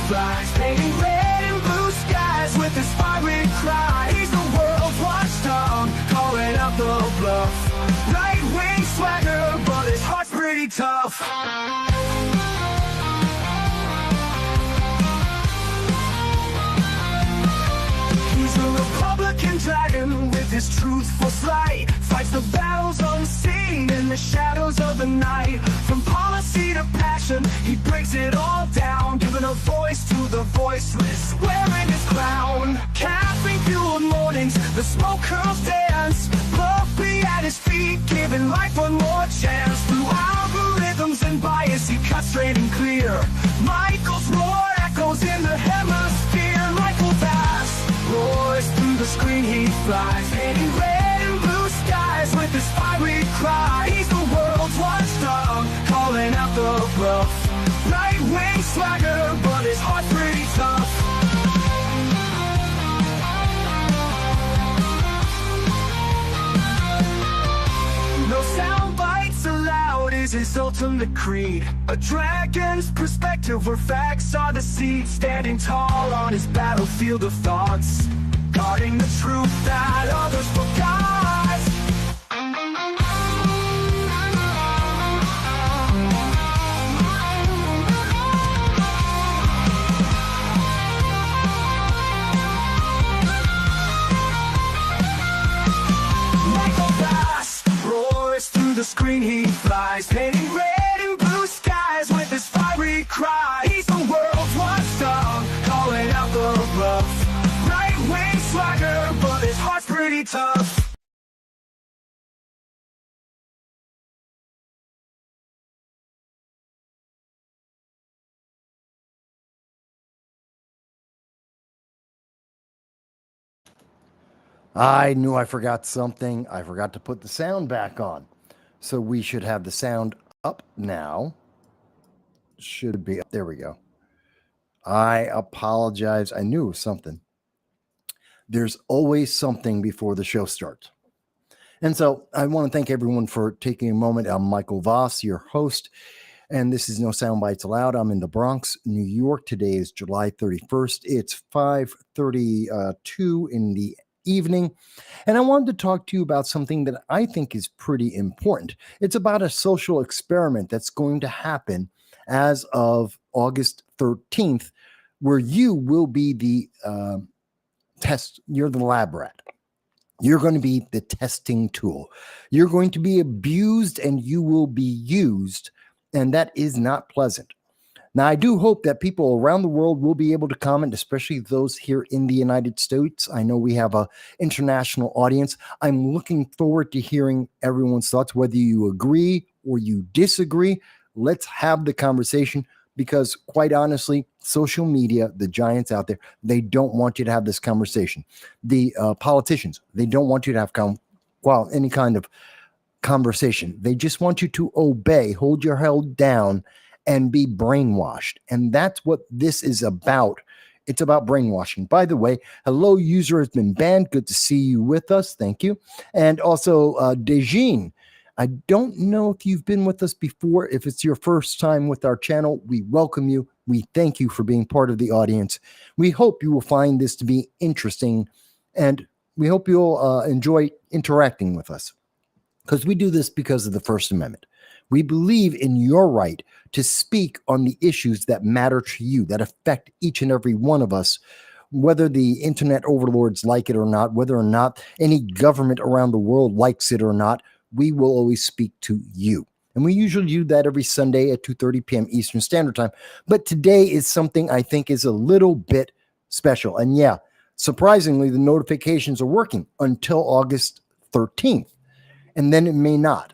flies, painting red and blue skies with his fiery cry. He's the world's watchdog, calling out the bluff. Right-wing swagger, but his heart's pretty tough. He's a Republican dragon with his truthful slight. Fights the battles unseen in the shadows of the night. From policy to passion, he breaks it all down, giving a voice to the voiceless, wearing his crown. Caffeine-fueled mornings, the smoke curls dance. Fluffy at his feet, giving life one more chance. Through algorithms and bias, he cuts straight and clear. Michael's roar echoes in the hemisphere. Michael Bass roars through the screen, he flies, painting red and blue skies with his fiery cry. He's the world's watchdog, calling out the bluff. Right-wing swagger, but his heart's pretty tough. No sound bites allowed is his ultimate creed. A dragon's perspective where facts are the seed. Standing tall on his battlefield of thoughts, guarding the truth that others forgot. Michael Bass roars through the screen, he flies, painting red and blue skies with his fiery cry. He's the world's watchdog, calling out the bluff. Right-wing swagger, but his heart's pretty tough. I knew I forgot something. I forgot to put the sound back on. So we should have the sound up now. Should be up. There we go. I apologize. I knew it was something. There's always something before the show starts. And so I want to thank everyone for taking a moment. I'm Michael Voss, your host, and this is No Soundbites Allowed. I'm in the Bronx, New York. Today is July 31st. It's 5:32 in the evening, and I wanted to talk to you about something that I think is pretty important. It's about a social experiment that's going to happen as of August 13th, where you will be the you're the lab rat. You're going to be the testing tool. You're going to be abused and you will be used, and that is not pleasant. Now, I do hope that people around the world will be able to comment, especially those here in the United States. I know we have an international audience. I'm looking forward to hearing everyone's thoughts, whether you agree or you disagree. Let's have the conversation, because quite honestly, social media, the giants out there, they don't want you to have this conversation. The politicians, they don't want you to have any kind of conversation. They just want you to obey, hold your head down, and be brainwashed. And that's what this is about. It's about brainwashing. By the way, hello, user has been banned. Good to see you with us. Thank you. And also, Dejin, I don't know if you've been with us before. If it's your first time with our channel, we welcome you. We thank you for being part of the audience. We hope you will find this to be interesting, and we hope you'll enjoy interacting with us, because we do this because of the First Amendment. We believe in your right to speak on the issues that matter to you, that affect each and every one of us, whether the internet overlords like it or not, whether or not any government around the world likes it or not. We will always speak to you. And we usually do that every Sunday at 2:30 p.m. Eastern Standard Time. But today is something I think is a little bit special. And yeah, surprisingly, the notifications are working until August 13th. And then it may not.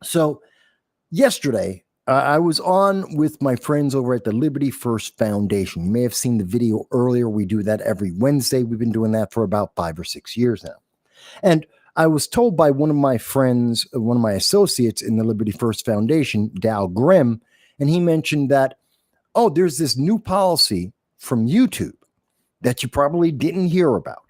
So yesterday, I was on with my friends over at the Liberty First Foundation. You may have seen the video earlier. We do that every Wednesday. We've been doing that for about 5 or 6 years now. And I was told by one of my friends, one of my associates in the Liberty First Foundation, Dal Grimm, and he mentioned that, oh, there's this new policy from YouTube that you probably didn't hear about.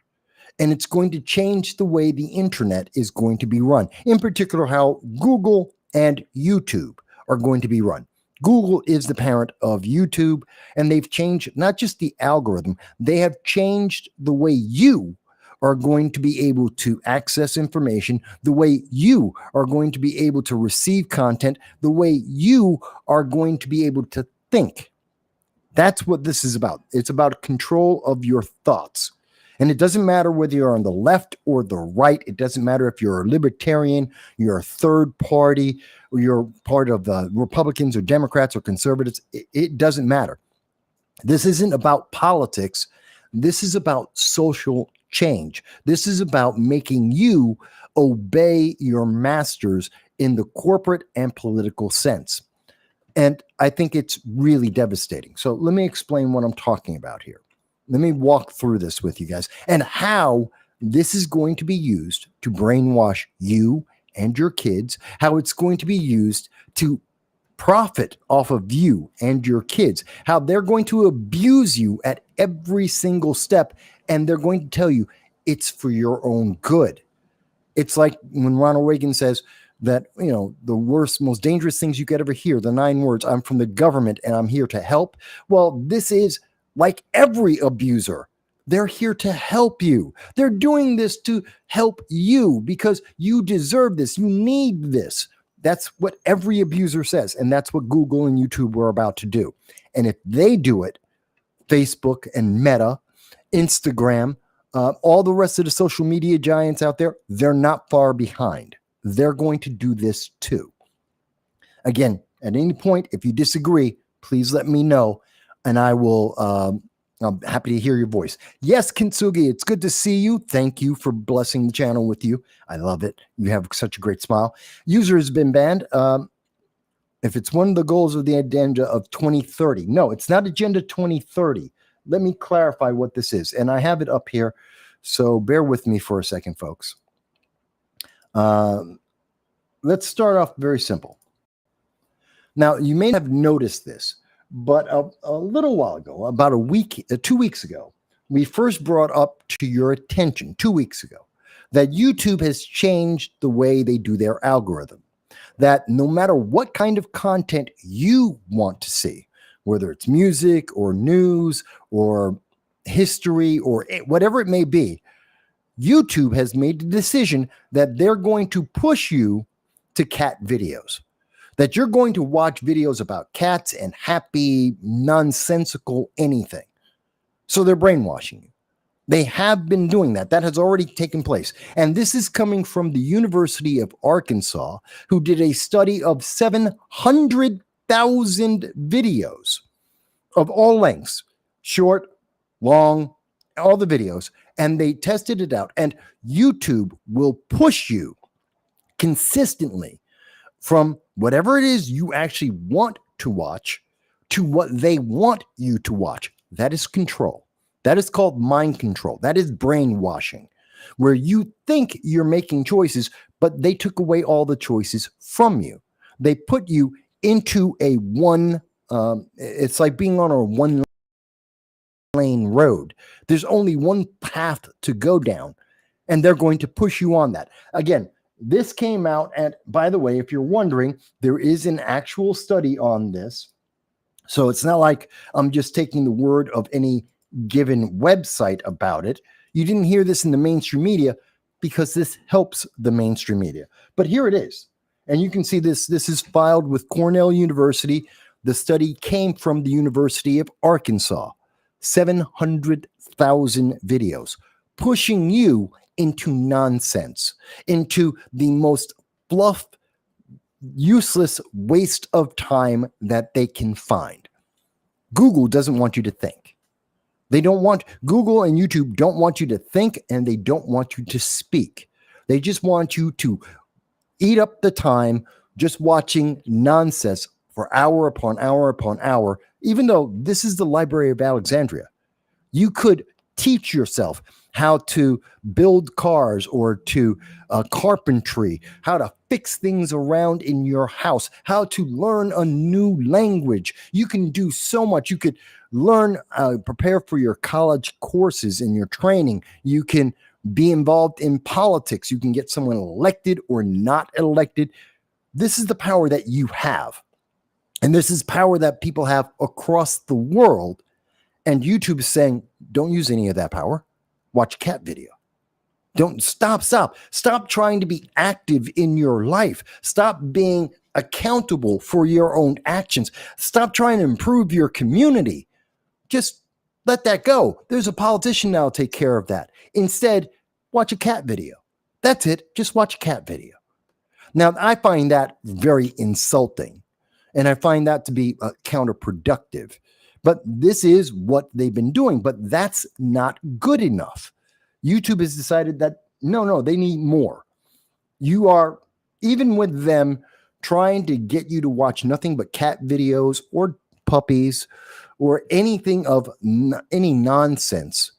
And it's going to change the way the internet is going to be run. In particular, how Google and YouTube are going to be run. Google is the parent of YouTube, and they've changed not just the algorithm, they have changed the way you are going to be able to access information, the way you are going to be able to receive content, the way you are going to be able to think. That's what this is about. It's about control of your thoughts. And it doesn't matter whether you're on the left or the right. It doesn't matter if you're a libertarian, you're a third party, or you're part of the Republicans or Democrats or conservatives. It doesn't matter. This isn't about politics. This is about social change. This is about making you obey your masters in the corporate and political sense. And I think it's really devastating. So let me explain what I'm talking about here. Let me walk through this with you guys and how this is going to be used to brainwash you and your kids, how it's going to be used to profit off of you and your kids, how they're going to abuse you at every single step, and they're going to tell you it's for your own good. It's like when Ronald Reagan says that, you know, the worst, most dangerous things you could ever hear, the 9 words, I'm from the government and I'm here to help. Well, this is like every abuser. They're here to help you. They're doing this to help you because you deserve this. You need this. That's what every abuser says. And that's what Google and YouTube were about to do. And if they do it, Facebook and Meta, Instagram, all the rest of the social media giants out there, they're not far behind. They're going to do this too. Again, at any point, if you disagree, please let me know. And I will, I'm happy to hear your voice. Yes, Kintsugi, it's good to see you. Thank you for blessing the channel with you. I love it. You have such a great smile. User has been banned. If it's one of the goals of the agenda of 2030. No, it's not Agenda 2030. Let me clarify what this is. And I have it up here. So bear with me for a second, folks. Let's start off very simple. Now, you may have noticed this, but a little while ago, about 2 weeks ago, we first brought up to your attention 2 weeks ago that YouTube has changed the way they do their algorithm. That no matter what kind of content you want to see, whether it's music or news or history or whatever it may be, YouTube has made the decision that they're going to push you to cat videos. That you're going to watch videos about cats and happy, nonsensical anything. So they're brainwashing you. They have been doing that. That has already taken place. And this is coming from the University of Arkansas, who did a study of 700,000 videos of all lengths, short, long, all the videos, and they tested it out. And YouTube will push you consistently from whatever it is you actually want to watch to what they want you to watch. That is control. That is called mind control. That is brainwashing, where you think you're making choices, but they took away all the choices from you. They put you into a it's like being on a one-lane road. There's only one path to go down, and they're going to push you on that. Again, this came out, and by the way, if you're wondering, there is an actual study on this. So it's not like I'm just taking the word of any given website about it. You didn't hear this in the mainstream media because this helps the mainstream media. But here it is. And you can see this. This is filed with Cornell University. The study came from the University of Arkansas. 700,000 videos pushing you into nonsense, into the most fluff, useless waste of time that they can find. Google doesn't want you to think. Google and YouTube don't want you to think, and they don't want you to speak. They just want you to eat up the time just watching nonsense for hour upon hour upon hour, even though this is the Library of Alexandria. You could teach yourself how to build cars or to carpentry, how to fix things around in your house, how to learn a new language. You can do so much. You could learn, prepare for your college courses and your training. You can be involved in politics. You can get someone elected or not elected. This is the power that you have. And this is power that people have across the world. And YouTube is saying, don't use any of that power. Watch a cat video. Don't stop. Stop trying to be active in your life. Stop being accountable for your own actions. Stop trying to improve your community. Just let that go. There's a politician now to take care of that. Instead, watch a cat video. That's it. Just watch a cat video. Now, I find that very insulting, and I find that to be counterproductive. But this is what they've been doing, but that's not good enough. YouTube has decided that, no, they need more. You are, even with them trying to get you to watch nothing but cat videos or puppies or anything of any nonsense.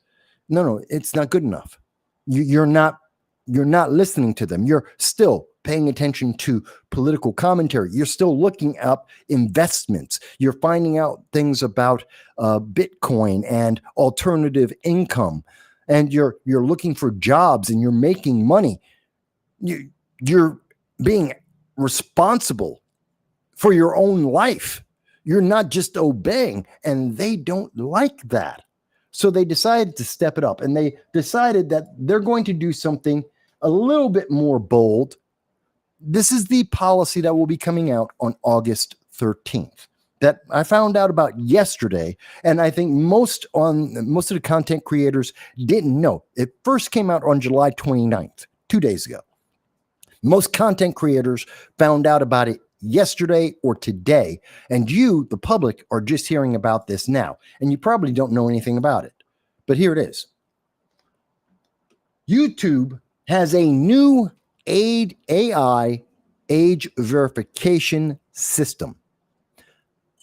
No, it's not good enough. You're not listening to them. You're still paying attention to political commentary. You're still looking up investments. You're finding out things about Bitcoin and alternative income. And you're looking for jobs and you're making money. You're being responsible for your own life. You're not just obeying, and they don't like that. So they decided to step it up, and they decided that they're going to do something a little bit more bold. This is the policy that will be coming out on August 13th that I found out about yesterday. And I think most of the content creators didn't know. It first came out on July 29th, 2 days ago. Most content creators found out about it yesterday or today. And you, the public, are just hearing about this now. And you probably don't know anything about it. But here it is. YouTube has a new AI age verification system.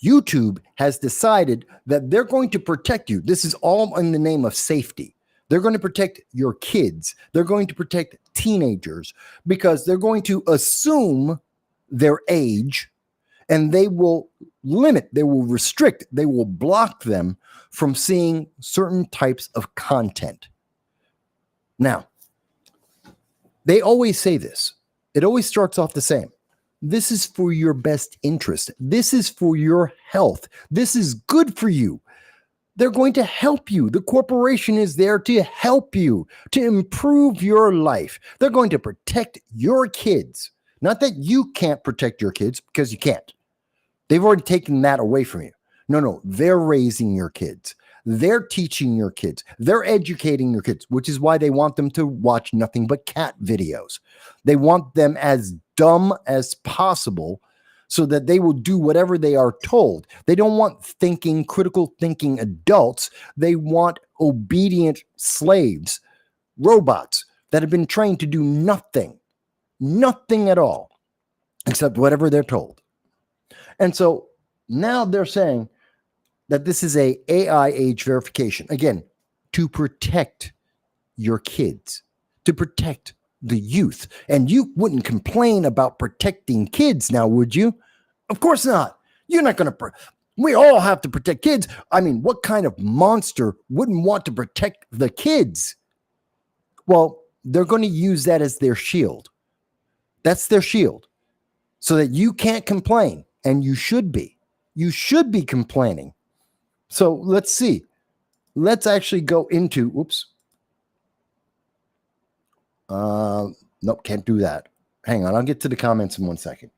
YouTube has decided that they're going to protect you. This is all in the name of safety. They're going to protect your kids. They're going to protect teenagers because they're going to assume their age, and they will limit, they will restrict, they will block them from seeing certain types of content. Now, they always say this. It always starts off the same. This is for your best interest. This is for your health. This is good for you. They're going to help you. The corporation is there to help you, to improve your life. They're going to protect your kids. Not that you can't protect your kids, because you can't. They've already taken that away from you. No, they're raising your kids. They're teaching your kids. They're educating your kids, which is why they want them to watch nothing but cat videos. They want them as dumb as possible so that they will do whatever they are told. They don't want critical thinking adults. They want obedient slaves, robots that have been trained to do nothing at all, except whatever they're told. And so now they're saying that this is a AI age verification, again, to protect your kids, to protect the youth. And you wouldn't complain about protecting kids now, would you? Of course not. You're not going to. We all have to protect kids. I mean, what kind of monster wouldn't want to protect the kids? Well, they're going to use that as their shield. That's their shield, so that you can't complain, and you should be. You should be complaining. So let's see. Let's actually go into, nope, can't do that. Hang on, I'll get to the comments in 1 second.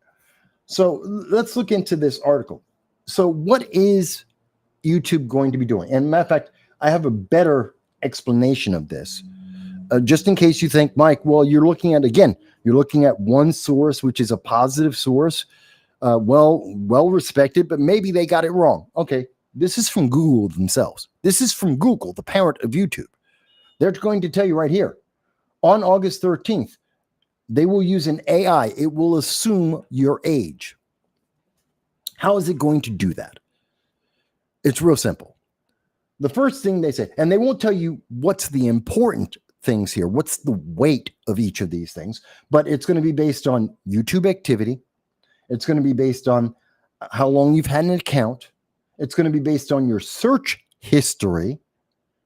So let's look into this article. So what is YouTube going to be doing? And matter of fact, I have a better explanation of this. Just in case you think, Mike, well, you're looking at one source, which is a positive source, well respected, but maybe they got it wrong. Okay, this is from Google themselves. This is from Google, the parent of YouTube. They're going to tell you right here, on August 13th, they will use an AI. It will assume your age. How is it going to do that? It's real simple. The first thing they say, and they won't tell you what's the important things here, what's the weight of each of these things, but it's going to be based on YouTube activity. It's going to be based on how long you've had an account. It's going to be based on your search history,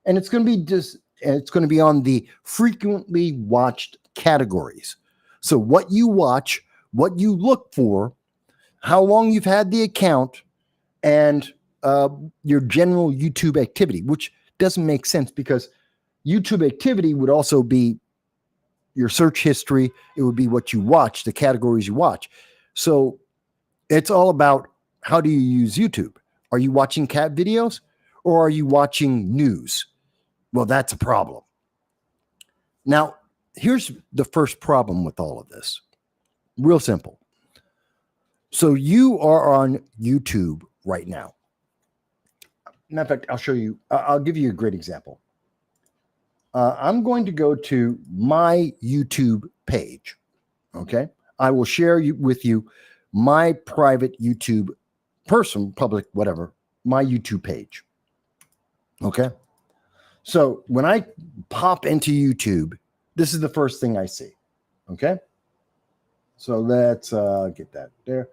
and it's going to be on the frequently watched categories. So what you watch, what you look for, how long you've had the account, and your general YouTube activity, which doesn't make sense because YouTube activity would also be your search history. It would be what you watch, the categories you watch. So it's all about how do you use YouTube? Are you watching cat videos or are you watching news? Well, that's a problem. Now, here's the first problem with all of this. Real simple. So you are on YouTube right now. Matter of fact, I'll show you. I'll give you a great example. I'm going to go to my YouTube page. Okay. I will share with you my private YouTube, public, whatever, my YouTube page. Okay. So when I pop into YouTube, this is the first thing I see. Okay. So let's get that there.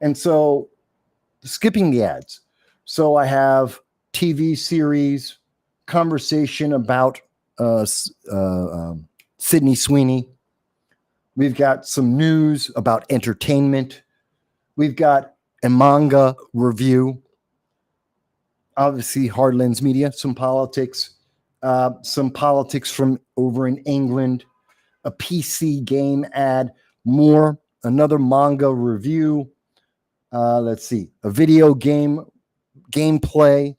And so skipping the ads. So I have TV series, conversation about Sydney Sweeney. We've got some news about entertainment. We've got a manga review. Obviously, Hardlands Media, some politics from over in England, a PC game ad, more, another manga review. Let's see, a video game gameplay,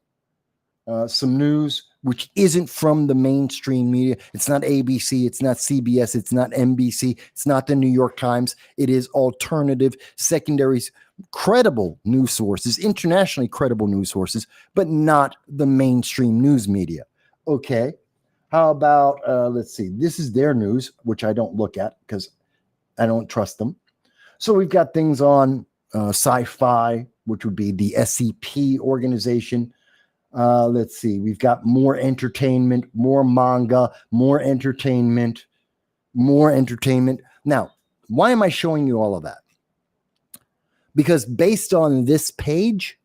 some news, which isn't from the mainstream media. It's not ABC, it's not CBS, it's not NBC, it's not the New York Times. It is alternative, secondaries, credible news sources, internationally credible news sources, but not the mainstream news media. Okay. How about, let's see, this is their news, which I don't look at because I don't trust them. So we've got things on Sci-Fi, which would be the SCP organization. Let's see, we've got more entertainment, more manga, more entertainment. Now, why am I showing you all of that? Because based on this page,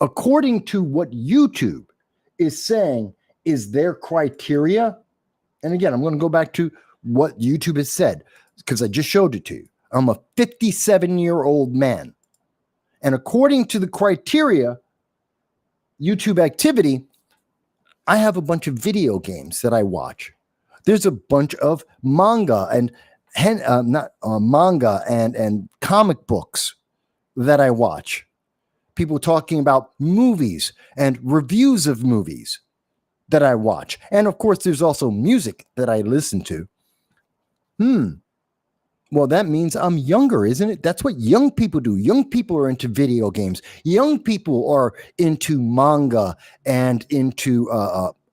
according to what YouTube is saying is their criteria, and again, I'm going to go back to what YouTube has said because I just showed it to you. I'm a 57-year-old man. And according to the criteria, YouTube activity, I have a bunch of video games that I watch. There's a bunch of manga and manga and comic books that I watch. People talking about movies and reviews of movies that I watch. And of course, there's also music that I listen to. Well, that means I'm younger, isn't it? That's what young people do. Young people are into video games. Young people are into manga and into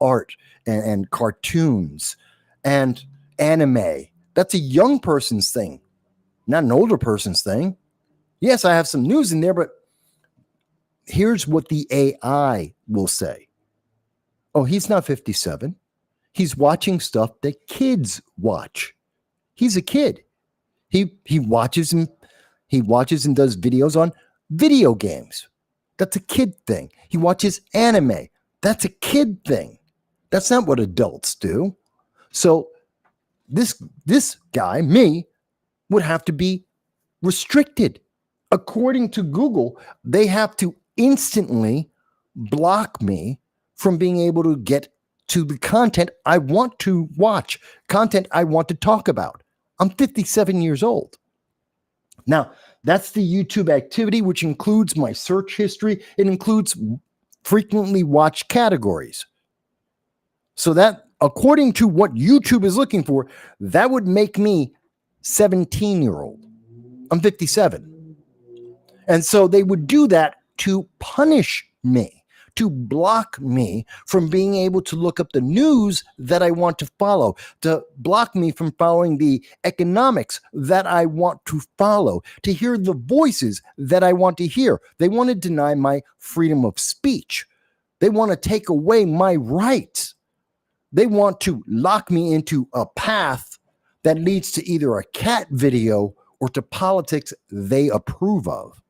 art and cartoons and anime. That's a young person's thing, not an older person's thing. Yes, I have some news in there, but here's what the AI will say. Oh, he's not 57. He's watching stuff that kids watch. He's a kid. He watches and does videos on video games. That's a kid thing. He watches anime. That's a kid thing. That's not what adults do. So this guy, me, would have to be restricted. According to Google, they have to instantly block me from being able to get to the content I want to watch, content I want to talk about. I'm 57 years old. Now, that's the YouTube activity, which includes my search history. It includes frequently watched categories. So that, according to what YouTube is looking for, that would make me 17-year-old. I'm 57. And so they would do that to punish me, to block me from being able to look up the news that I want to follow, to block me from following the economics that I want to follow, to hear the voices that I want to hear. They want to deny my freedom of speech. They want to take away my rights. They want to lock me into a path that leads to either a cat video or to politics they approve of.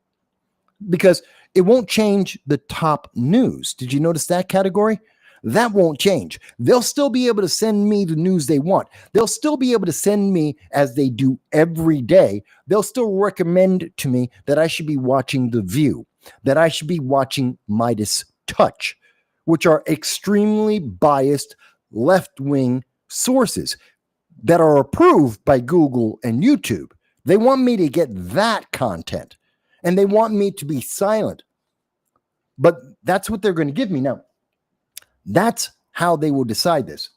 Because it won't change the top news. Did you notice that category? That won't change. They'll still be able to send me the news they want. They'll still be able to send me, as they do every day, they'll still recommend to me that I should be watching The View, that I should be watching Midas Touch, which are extremely biased left-wing sources that are approved by Google and YouTube. They want me to get that content, and they want me to be silent. But that's what they're going to give me. Now, that's how they will decide this.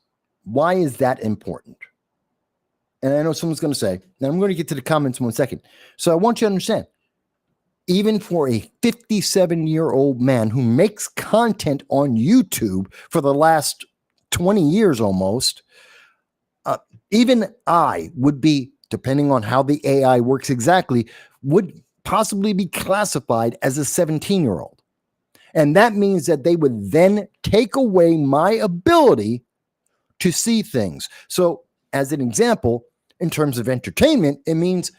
Why is that important? And I know someone's going to say, and I'm going to get to the comments in 1 second. So I want you to understand, even for a 57-year-old man who makes content on YouTube for the last 20 years almost, even I would be, depending on how the AI works exactly, would possibly be classified as a 17-year-old. And that means that they would then take away my ability to see things. So as an example, in terms of entertainment, it means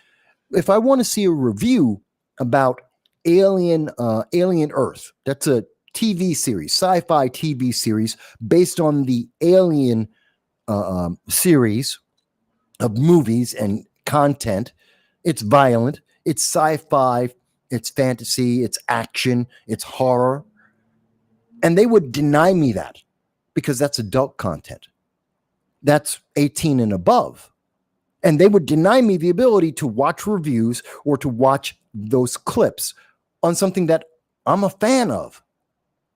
if I want to see a review about Alien Earth, that's a TV series, sci-fi TV series based on the Alien series of movies and content. It's violent, it's sci-fi, it's fantasy, it's action, it's horror. And they would deny me that because that's adult content. That's 18 and above. And they would deny me the ability to watch reviews or to watch those clips on something that I'm a fan of.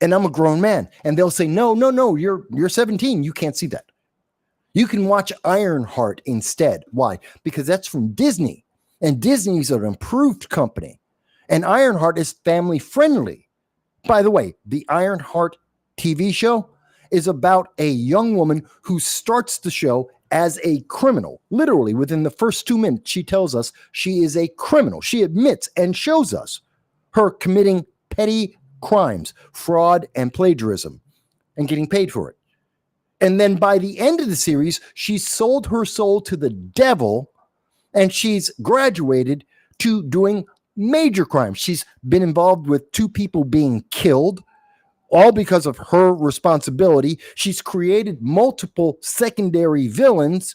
And I'm a grown man. And they'll say, no, you're 17. You can't see that. You can watch Ironheart instead. Why? Because that's from Disney. And Disney's an improved company. And Ironheart is family friendly. By the way, the Ironheart TV show is about a young woman who starts the show as a criminal. Literally, within the first 2 minutes, she tells us she is a criminal. She admits and shows us her committing petty crimes, fraud, and plagiarism, and getting paid for it. And then by the end of the series, she sold her soul to the devil, and she's graduated to doing major crimes. She's been involved with 2 people being killed, all because of her responsibility. She's created multiple secondary villains,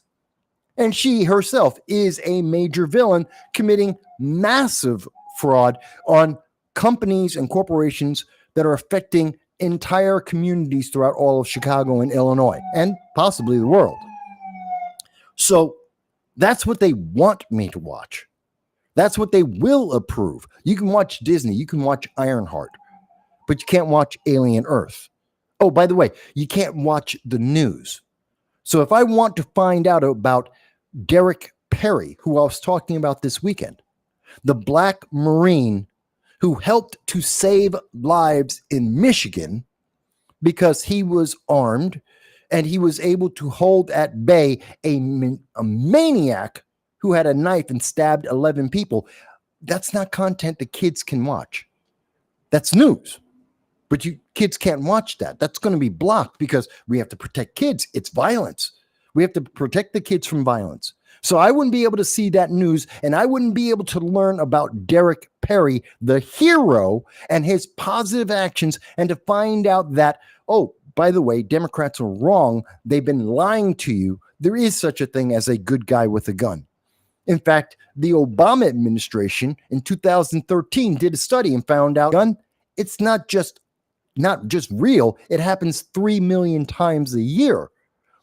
and she herself is a major villain committing massive fraud on companies and corporations that are affecting entire communities throughout all of Chicago and Illinois, and possibly the world. So that's what they want me to watch. That's what they will approve. You can watch Disney, you can watch Ironheart, but you can't watch Alien Earth. Oh, by the way, you can't watch the news. So if I want to find out about Derek Perry, who I was talking about this weekend, the Black Marine who helped to save lives in Michigan because he was armed and he was able to hold at bay a maniac who had a knife and stabbed 11 people. That's not content the kids can watch. That's news. But kids can't watch that. That's going to be blocked because we have to protect kids. It's violence. We have to protect the kids from violence. So I wouldn't be able to see that news, and I wouldn't be able to learn about Derek Perry, the hero, and his positive actions, and to find out that, oh, by the way, Democrats are wrong. They've been lying to you. There is such a thing as a good guy with a gun. In fact, the Obama administration in 2013 did a study and found out it's not just real. It happens 3 million times a year.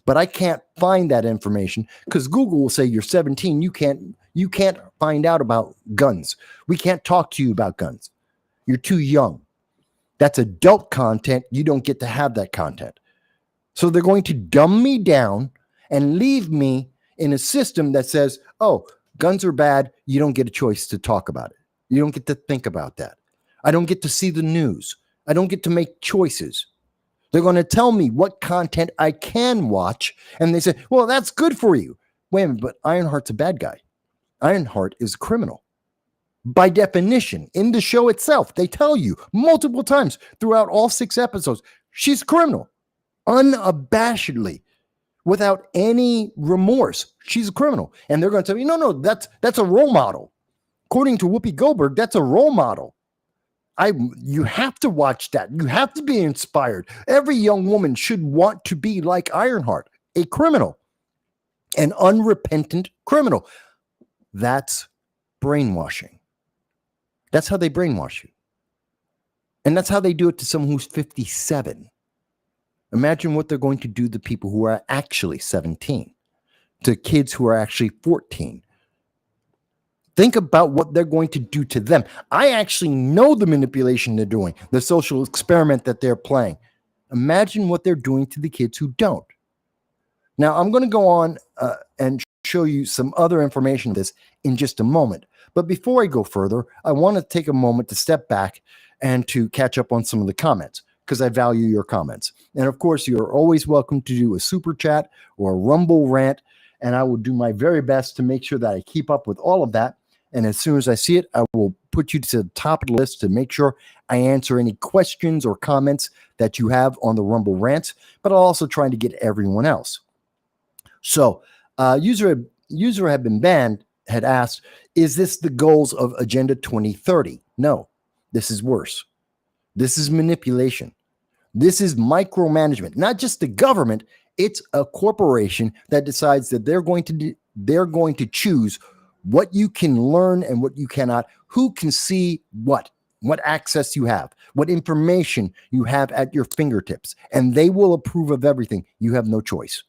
But I can't find that information because Google will say you're 17. You can't find out about guns. We can't talk to you about guns. You're too young. That's adult content. You don't get to have that content. So they're going to dumb me down and leave me in a system that says, oh, guns are bad. You don't get a choice to talk about it. You don't get to think about that. I don't get to see the news. I don't get to make choices. They're going to tell me what content I can watch. And they say, well, that's good for you. Wait a minute, but Ironheart's a bad guy. Ironheart is a criminal. By definition, in the show itself, they tell you multiple times throughout all 6 episodes, she's a criminal. Unabashedly, without any remorse, she's a criminal. And they're going to tell you, no, that's a role model. According to Whoopi Goldberg, that's a role model. You have to watch that. You have to be inspired. Every young woman should want to be like Ironheart, a criminal, an unrepentant criminal. That's brainwashing. That's how they brainwash you. And that's how they do it to someone who's 57. Imagine what they're going to do to people who are actually 17, to kids who are actually 14. Think about what they're going to do to them. I actually know the manipulation they're doing, the social experiment that they're playing. Imagine what they're doing to the kids who don't. Now, I'm going to go on and show you some other information on this in just a moment. But before I go further, I want to take a moment to step back and to catch up on some of the comments, because I value your comments. And of course, you're always welcome to do a super chat or a Rumble rant, and I will do my very best to make sure that I keep up with all of that. And as soon as I see it, I will put you to the top of the list to make sure I answer any questions or comments that you have on the Rumble rants, but I'll also try to get everyone else. So, user had been banned had asked, is this the goals of Agenda 2030? No, this is worse. This is manipulation. This is micromanagement, not just the government. It's a corporation that decides that they're going to choose what you can learn and what you cannot, who can see what access you have, what information you have at your fingertips, and they will approve of everything. You have no choice.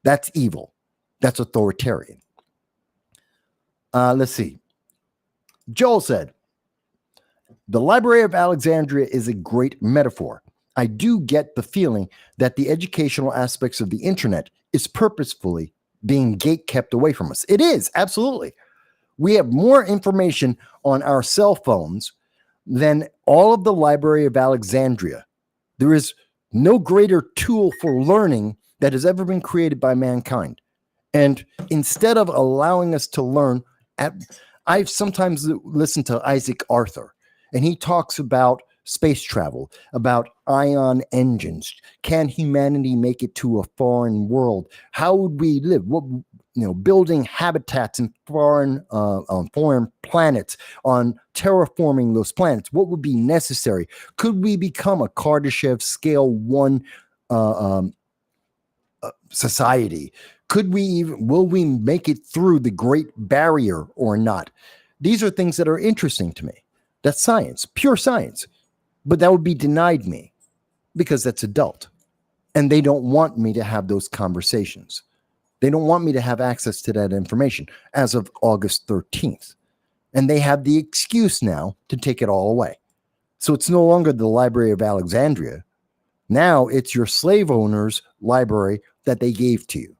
That's evil. That's authoritarian. Let's see. Joel said, the Library of Alexandria is a great metaphor. I do get the feeling that the educational aspects of the internet is purposefully being gate-kept away from us. It is, absolutely. We have more information on our cell phones than all of the Library of Alexandria. There is no greater tool for learning that has ever been created by mankind. And instead of allowing us to learn, I've sometimes listened to Isaac Arthur, and he talks about space travel, about ion engines. Can humanity make it to a foreign world? How would we live? What, building habitats in foreign planets, on terraforming those planets. What would be necessary? Could we become a Kardashev scale 1 society? Will we make it through the Great Barrier or not? These are things that are interesting to me. That's science, pure science. But that would be denied me because that's adult. And they don't want me to have those conversations. They don't want me to have access to that information as of August 13th. And they have the excuse now to take it all away. So it's no longer the Library of Alexandria. Now it's your slave owner's library that they gave to you.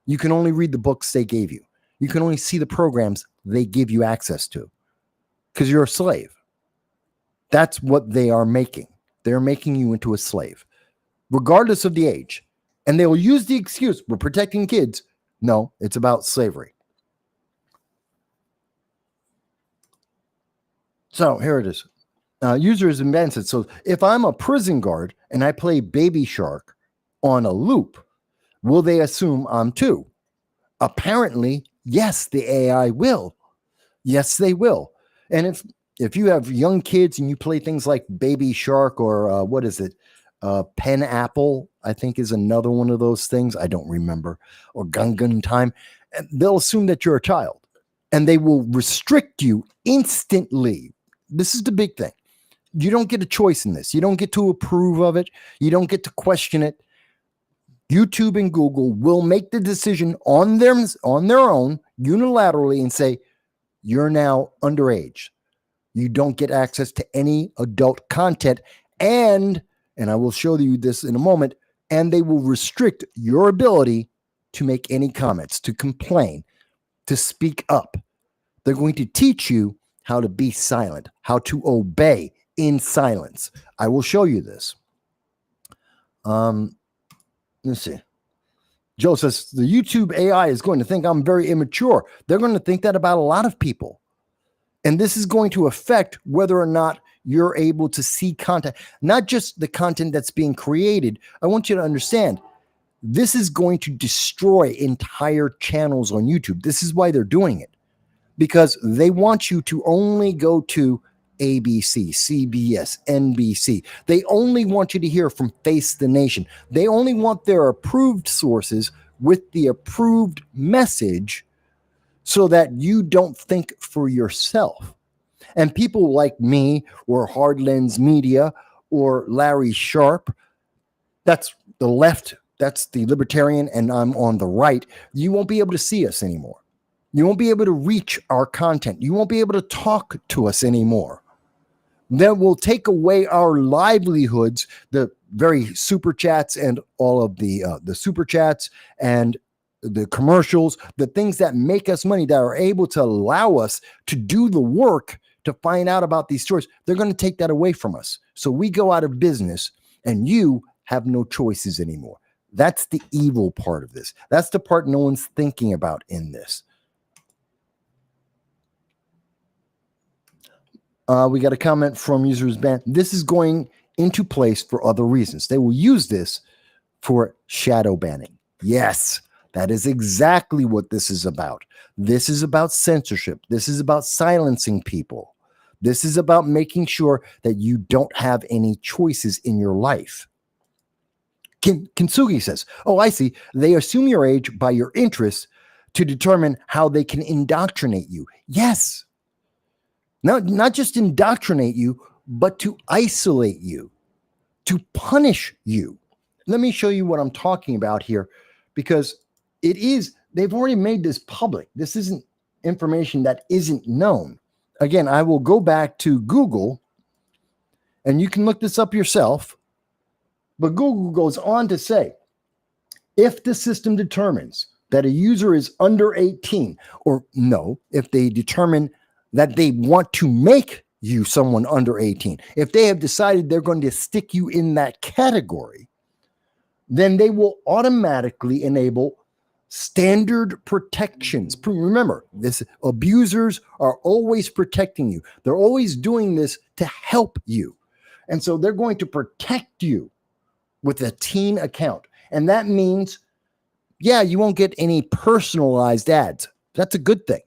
You can only read the books they gave you. You can only see the programs they give you access to because you're a slave. That's what they are making. They're making you into a slave, regardless of the age. And they will use the excuse, we're protecting kids. No, it's about slavery. So here it is. Users in band said, so if I'm a prison guard and I play Baby Shark on a loop, will they assume I'm too? Apparently, yes, the AI will. Yes, they will. And if you have young kids and you play things like Baby Shark or what is it? Pen Apple, I think is another one of those things. I don't remember. Or Gungan Time. And they'll assume that you're a child. And they will restrict you instantly. This is the big thing. You don't get a choice in this. You don't get to approve of it. You don't get to question it. YouTube and Google will make the decision on their own unilaterally and say, you're now underage. You don't get access to any adult content. And I will show you this in a moment, and they will restrict your ability to make any comments, to complain, to speak up. They're going to teach you how to be silent, how to obey in silence. I will show you this. Let's see. Joe says, the YouTube AI is going to think I'm very immature. They're going to think that about a lot of people. And this is going to affect whether or not you're able to see content, not just the content that's being created. I want you to understand, this is going to destroy entire channels on YouTube. This is why they're doing it, because they want you to only go to ABC, CBS, NBC. They only want you to hear from Face the Nation. They only want their approved sources with the approved message so that you don't think for yourself. And people like me or Hardlens Media or Larry Sharp, that's the left, that's the libertarian, and I'm on the right. You won't be able to see us anymore. You won't be able to reach our content. You won't be able to talk to us anymore. That will take away our livelihoods, the very super chats and all of the super chats and the commercials, the things that make us money, that are able to allow us to do the work to find out about these stories. They're going to take that away from us. So we go out of business and you have no choices anymore. That's the evil part of this. That's the part no one's thinking about in this. We got a comment from users band. This is going into place for other reasons. They will use this for shadow banning. Yes, that is exactly what this is about. This is about censorship. This is about silencing people. This is about making sure that you don't have any choices in your life. Kintsugi says, oh, I see. They assume your age by your interests to determine how they can indoctrinate you. Yes. Not just indoctrinate you, but to isolate you, to punish you. Let me show you what I'm talking about here, because they've already made this public. This isn't information that isn't known. Again, I will go back to Google, and you can look this up yourself, but Google goes on to say, if the system determines that a user is under 18, or no, if they determine that they want to make you someone under 18, if they have decided they're going to stick you in that category, then they will automatically enable standard protections. Remember, abusers are always protecting you. They're always doing this to help you. And so they're going to protect you with a teen account. And that means, yeah, you won't get any personalized ads. That's a good thing.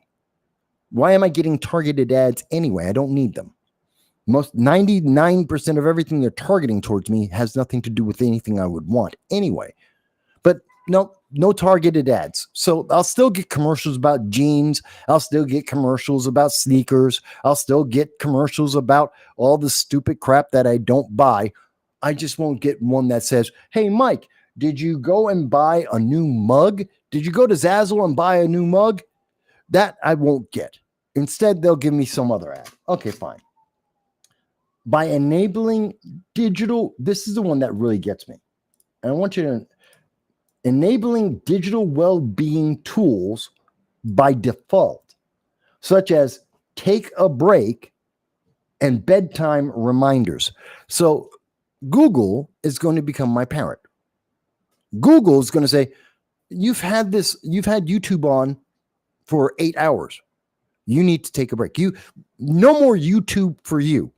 Why am I getting targeted ads anyway? I don't need them. 99% of everything they're targeting towards me has nothing to do with anything I would want anyway. But no targeted ads. So I'll still get commercials about jeans. I'll still get commercials about sneakers. I'll still get commercials about all the stupid crap that I don't buy. I just won't get one that says, hey, Mike, did you go and buy a new mug? Did you go to Zazzle and buy a new mug? That I won't get. Instead, they'll give me some other ad. Okay, fine. By enabling digital, this is the one that really gets me. And I want you to enabling digital well-being tools by default, such as take a break and bedtime reminders. So Google is going to become my parent. Google is going to say, you've had YouTube on for 8 hours. You need to take a break. No more YouTube for you.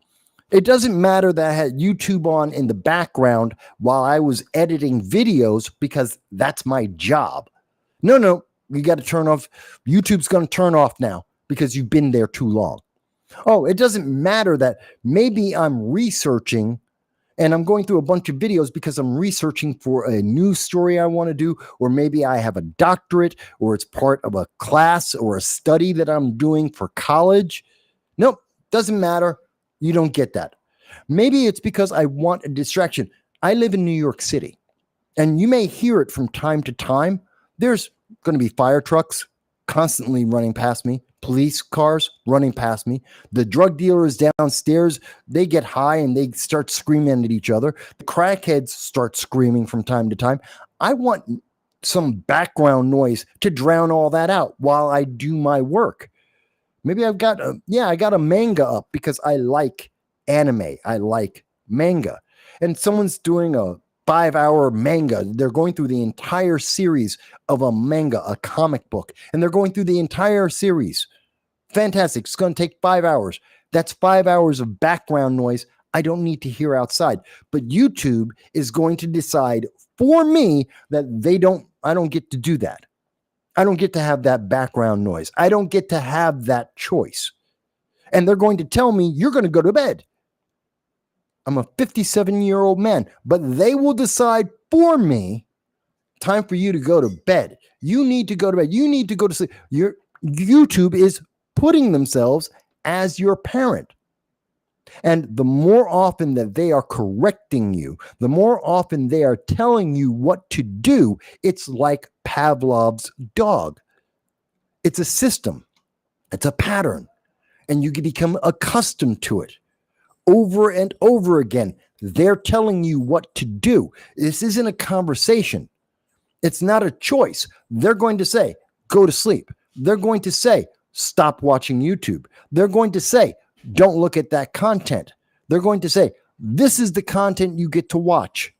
It doesn't matter that I had YouTube on in the background while I was editing videos, because that's my job. No, you got to turn off. YouTube's going to turn off now because you've been there too long. Oh, it doesn't matter that maybe I'm researching and I'm going through a bunch of videos because I'm researching for a news story I want to do, or maybe I have a doctorate, or it's part of a class or a study that I'm doing for college. Nope, doesn't matter. You don't get that. Maybe it's because I want a distraction. I live in New York City, and you may hear it from time to time. There's going to be fire trucks constantly running past me, police cars running past me. The drug dealers downstairs, they get high and they start screaming at each other. The crackheads start screaming from time to time. I want some background noise to drown all that out while I do my work. Maybe I got a manga up because I like anime. I like manga. And someone's doing a 5-hour manga. They're going through the entire series of a manga, a comic book, and they're going through the entire series. Fantastic. It's going to take 5 hours. That's 5 hours of background noise I don't need to hear outside. But YouTube is going to decide for me that I don't get to do that. I don't get to have that background noise. I don't get to have that choice. And they're going to tell me, you're going to go to bed. I'm a 57-year-old man, but they will decide for me, time for you to go to bed. You need to go to bed. You need to go to sleep. Your YouTube is putting themselves as your parent. And the more often that they are correcting you, the more often they are telling you what to do, it's like Pavlov's dog. It's a system. It's a pattern. And you can become accustomed to it over and over again. They're telling you what to do. This isn't a conversation. It's not a choice. They're going to say, go to sleep. They're going to say, stop watching YouTube. They're going to say, don't look at that content. They're going to say, this is the content you get to watch.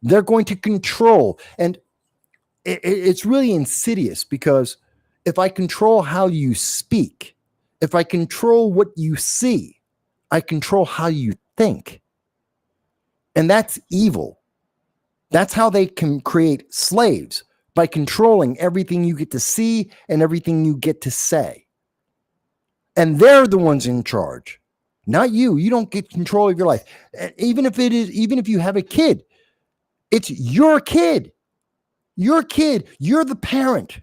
They're going to control. And it's really insidious, because if I control how you speak, if I control what you see, I control how you think. And that's evil. That's how they can create slaves, by controlling everything you get to see and everything you get to say. And they're the ones in charge, not you. You don't get control of your life. Even if you have a kid, it's your kid. Your kid, you're the parent.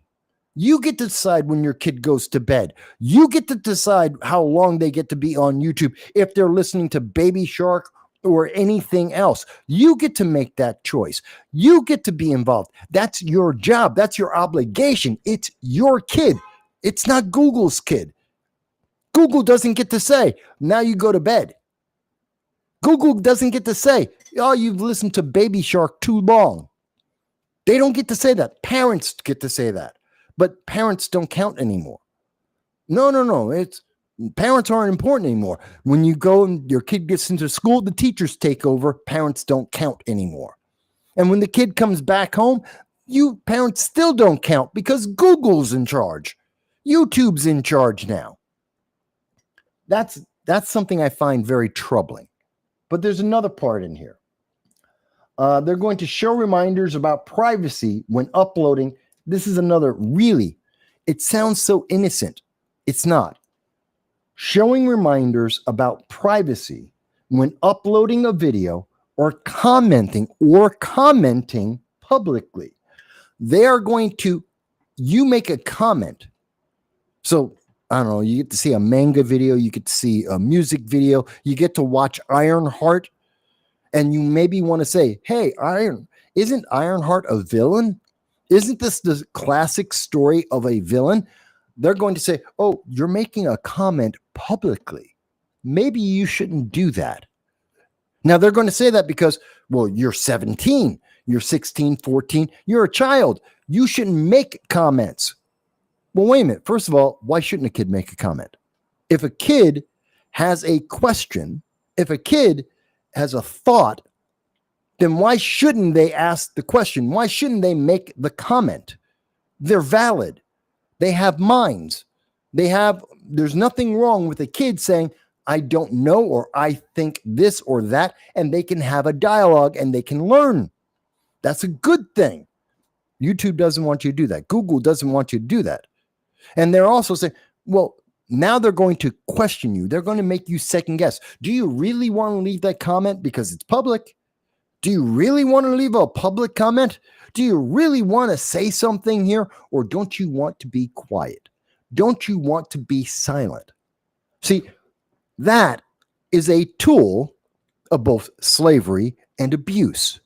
You get to decide when your kid goes to bed. You get to decide how long they get to be on YouTube. If they're listening to Baby Shark or anything else, you get to make that choice. You get to be involved. That's your job. That's your obligation. It's your kid. It's not Google's kid. Google doesn't get to say, now you go to bed. Google doesn't get to say, oh, you've listened to Baby Shark too long. They don't get to say that. Parents get to say that. But parents don't count anymore. No. Parents aren't important anymore. When you go and your kid gets into school, the teachers take over. Parents don't count anymore. And when the kid comes back home, you parents still don't count, because Google's in charge. YouTube's in charge now. That's something I find very troubling. But there's another part in here. They're going to show reminders about privacy when uploading. This is another really, it sounds so innocent. It's not. Showing reminders about privacy when uploading a video or commenting publicly. They are going to, you make a comment. So, I don't know, you get to see a manga video, you get to see a music video, you get to watch Ironheart, and you maybe want to say, hey, isn't Ironheart a villain? Isn't this the classic story of a villain? They're going to say, oh, you're making a comment publicly. Maybe you shouldn't do that. Now, they're going to say that because, well, you're 17, you're 16, 14, you're a child. You shouldn't make comments. Well, wait a minute. First of all, why shouldn't a kid make a comment? If a kid has a question, if a kid has a thought, then why shouldn't they ask the question? Why shouldn't they make the comment? They're valid. They have minds. There's nothing wrong with a kid saying, I don't know, or I think this or that, and they can have a dialogue and they can learn. That's a good thing. YouTube doesn't want you to do that. Google doesn't want you to do that. And they're also saying, well, now they're going to question you. They're going to make you second guess. Do you really want to leave that comment because it's public? Do you really want to leave a public comment? Do you really want to say something here? Or don't you want to be quiet? Don't you want to be silent? See, that is a tool of both slavery and abuse.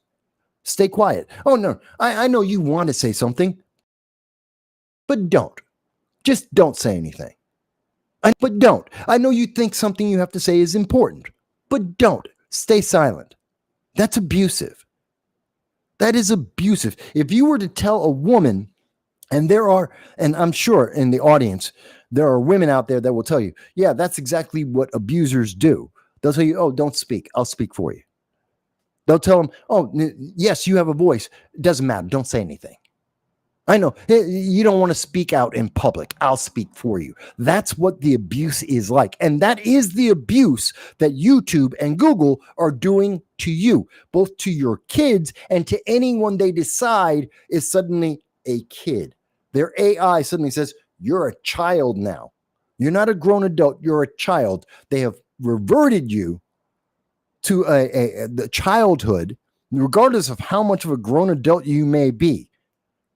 Stay quiet. Oh, no, I know you want to say something, but don't. Just don't say anything. But don't. I know you think something you have to say is important, but don't. Stay silent. That's abusive. That is abusive. If you were to tell a woman, and I'm sure in the audience, there are women out there that will tell you, yeah, that's exactly what abusers do. They'll tell you, oh, don't speak. I'll speak for you. They'll tell them, oh, yes, you have a voice. It doesn't matter. Don't say anything. I know you don't want to speak out in public. I'll speak for you. That's what the abuse is like. And that is the abuse that YouTube and Google are doing to you, both to your kids and to anyone they decide is suddenly a kid. Their AI suddenly says, you're a child now. You're not a grown adult. You're a child. They have reverted you to the childhood, regardless of how much of a grown adult you may be,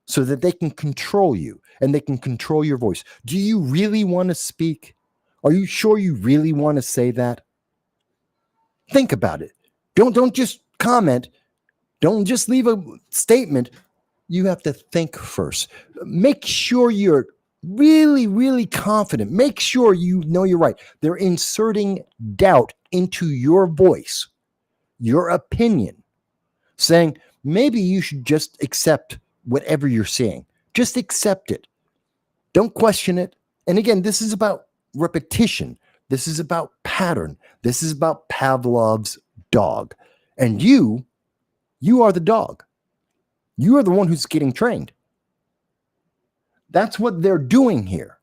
so that they can control you and they can control your voice. Do you really want to speak? Are you sure you really want to say that? Think about it. Don't just comment. Don't just leave a statement. You have to think first. Make sure you're really, really confident. Make sure you know you're right. They're inserting doubt into your voice, your opinion, saying maybe you should just accept whatever you're seeing. Just accept it. Don't question it. And again, this is about repetition. This is about pattern. This is about Pavlov's dog. And you are the dog. You are the one who's getting trained. That's what they're doing here.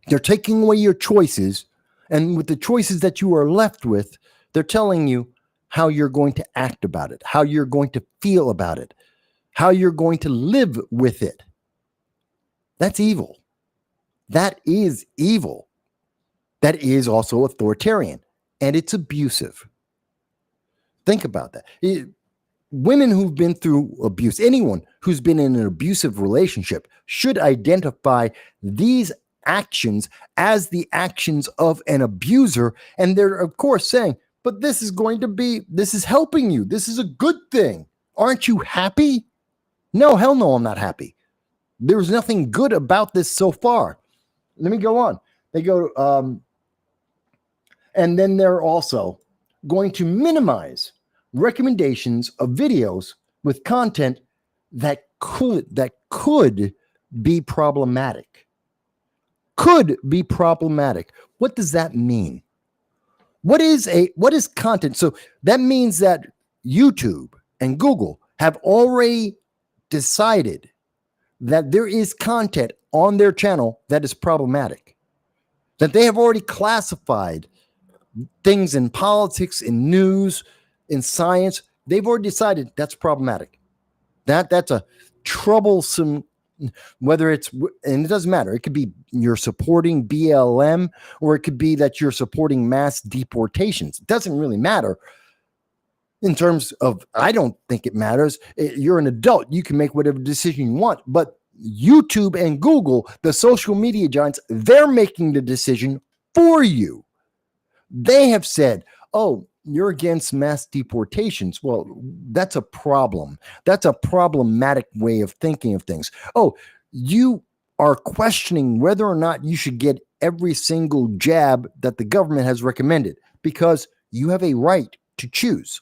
They're taking away your choices, and with the choices that you are left with, they're telling you how you're going to act about it, how you're going to feel about it, how you're going to live with it. That's evil. That is evil. That is also authoritarian, and it's abusive. Think about that. Women who've been through abuse, anyone who's been in an abusive relationship should identify these actions as the actions of an abuser. And they're, of course, saying, but this is helping you. This is a good thing. Aren't you happy? No, hell no, I'm not happy. There's nothing good about this so far. Let me go on. They go, and then they're also going to minimize recommendations of videos with content that could be problematic. Could be problematic. What does that mean? What is content? So that means that YouTube and Google have already decided that there is content on their channel that is problematic. That they have already classified things in politics, in news, in science. They've already decided that's problematic. That's a troublesome, whether it's, and it doesn't matter. It could be you're supporting BLM, or it could be that you're supporting mass deportations. It doesn't really matter. In terms of, I don't think it matters. You're an adult. You can make whatever decision you want. But YouTube and Google, the social media giants, they're making the decision for you. They have said, oh, you're against mass deportations. Well, that's a problem. That's a problematic way of thinking of things. Oh, you are questioning whether or not you should get every single jab that the government has recommended because you have a right to choose.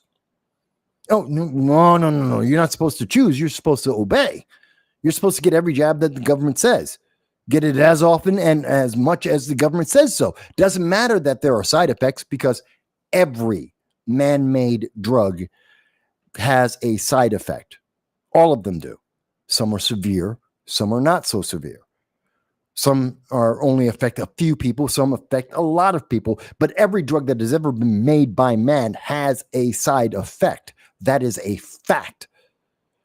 Oh, no. You're not supposed to choose. You're supposed to obey. You're supposed to get every jab that the government says. Get it as often and as much as the government says so. Doesn't matter that there are side effects because every man-made drug has a side effect. All of them do. Some are severe. Some are not so severe. Some are only affect a few people. Some affect a lot of people. But every drug that has ever been made by man has a side effect. That is a fact.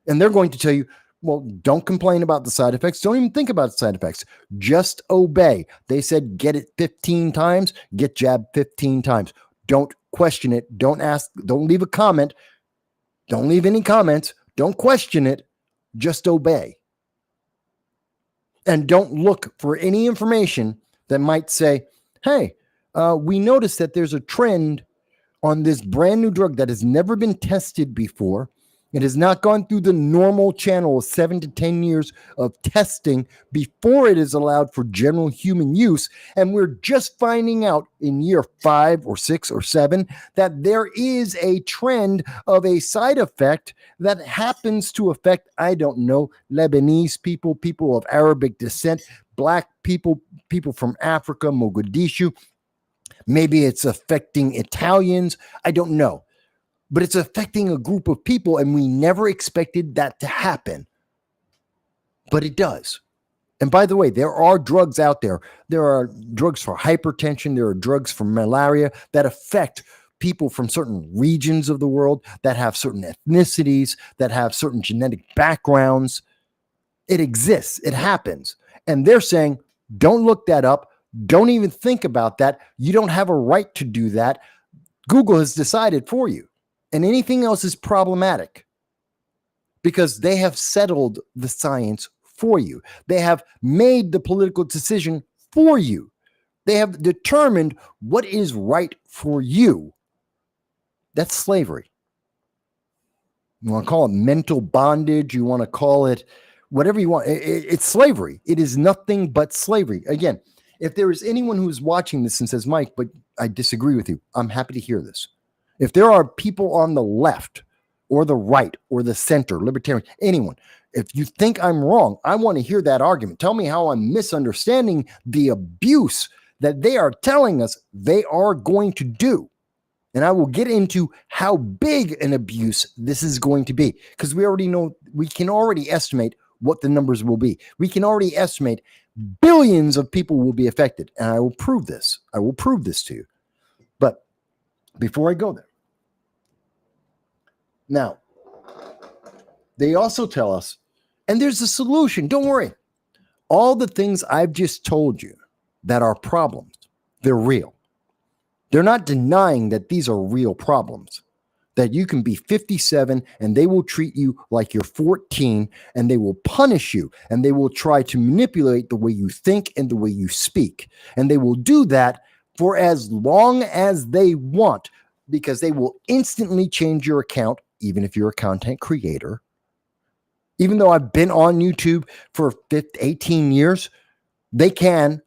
And they're going to tell you, well, don't complain about the side effects. Don't even think about the side effects. Just obey. They said get it 15 times, get jabbed 15 times. Don't question it. Don't ask. Don't leave a comment. Don't leave any comments. Don't question it. Just obey. And don't look for any information that might say, hey, we noticed that there's a trend on this brand new drug that has never been tested before. It has not gone through the normal channel of 7 to 10 years of testing before it is allowed for general human use. And we're just finding out in year 5 or 6 or 7 that there is a trend of a side effect that happens to affect, I don't know, Lebanese people, people of Arabic descent, Black people, people from Africa, Mogadishu. Maybe it's affecting Italians. I don't know. But it's affecting a group of people, and we never expected that to happen. But it does. And by the way, there are drugs out there. There are drugs for hypertension. There are drugs for malaria that affect people from certain regions of the world, that have certain ethnicities, that have certain genetic backgrounds. It exists. It happens. And they're saying, don't look that up. Don't even think about that. You don't have a right to do that. Google has decided for you. And anything else is problematic because they have settled the science for you. They have made the political decision for you. They have determined what is right for you. That's slavery. You want to call it mental bondage. You want to call it whatever you want. It's slavery. It is nothing but slavery. Again, if there is anyone who is watching this and says, Mike, but I disagree with you, I'm happy to hear this. If there are people on the left or the right or the center, libertarian, anyone, if you think I'm wrong, I want to hear that argument. Tell me how I'm misunderstanding the abuse that they are telling us they are going to do. And I will get into how big an abuse this is going to be, because we already know, we can already estimate what the numbers will be. We can already estimate billions of people will be affected. And I will prove this. I will prove this to you. But before I go there, now, they also tell us, and there's a solution. Don't worry. All the things I've just told you that are problems, they're real. They're not denying that these are real problems, that you can be 57 and they will treat you like you're 14 and they will punish you and they will try to manipulate the way you think and the way you speak. And they will do that for as long as they want, because they will instantly change your account, even if you're a content creator. Even though I've been on YouTube for 18 years, they can,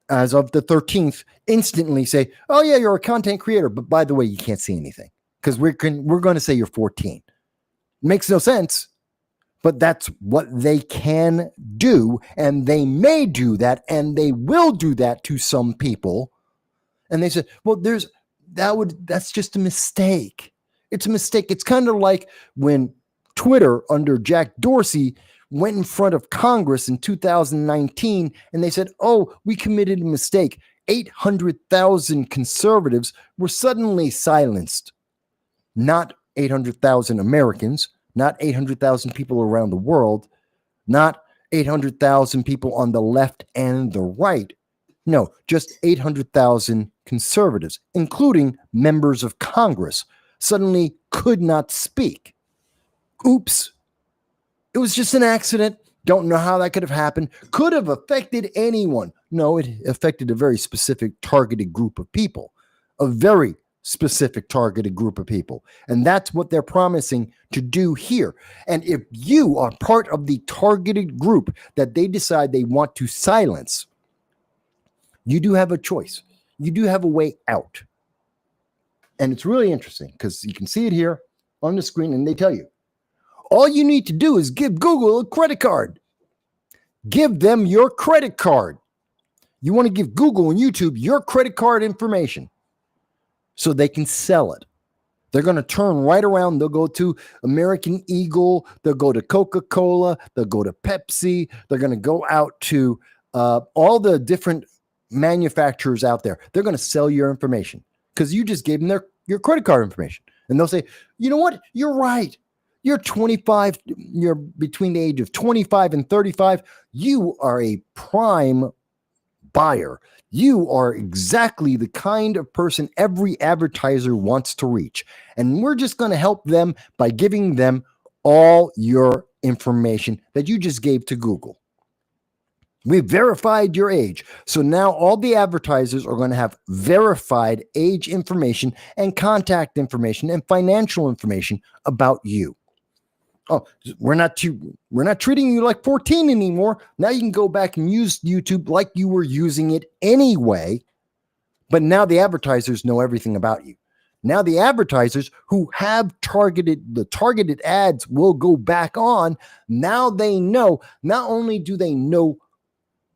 as of the 13th, instantly say, oh yeah, you're a content creator, but by the way, you can't see anything because we're going to say you're 14. Makes no sense, but that's what they can do, and they may do that, and they will do that to some people. And they said, well, that's just a mistake. It's a mistake. It's kind of like when Twitter under Jack Dorsey went in front of Congress in 2019 and they said, oh, we committed a mistake. 800,000 conservatives were suddenly silenced. Not 800,000 Americans, not 800,000 people around the world, not 800,000 people on the left and the right. No, just 800,000 conservatives, including members of Congress, suddenly could not speak. Oops. It was just an accident. Don't know how that could have happened. Could have affected anyone. No, it affected a very specific targeted group of people. A very specific targeted group of people. And that's what they're promising to do here. And if you are part of the targeted group that they decide they want to silence, you do have a choice. You do have a way out. And it's really interesting because you can see it here on the screen and they tell you, all you need to do is give Google a credit card. Give them your credit card. You want to give Google and YouTube your credit card information so they can sell it. They're going to turn right around. They'll go to American Eagle. They'll go to Coca-Cola. They'll go to Pepsi. They're going to go out to all the different manufacturers out there. They're going to sell your information because you just gave them your credit card information. And they'll say, you know what? You're right. You're 25. You're between the age of 25 and 35. You are a prime buyer. You are exactly the kind of person every advertiser wants to reach. And we're just going to help them by giving them all your information that you just gave to Google. We verified your age. So now all the advertisers are going to have verified age information and contact information and financial information about you. Oh, we're not treating you like 14 anymore. Now you can go back and use YouTube like you were using it anyway. But now the advertisers know everything about you. Now the advertisers who have targeted ads will go back on. Now they know, not only do they know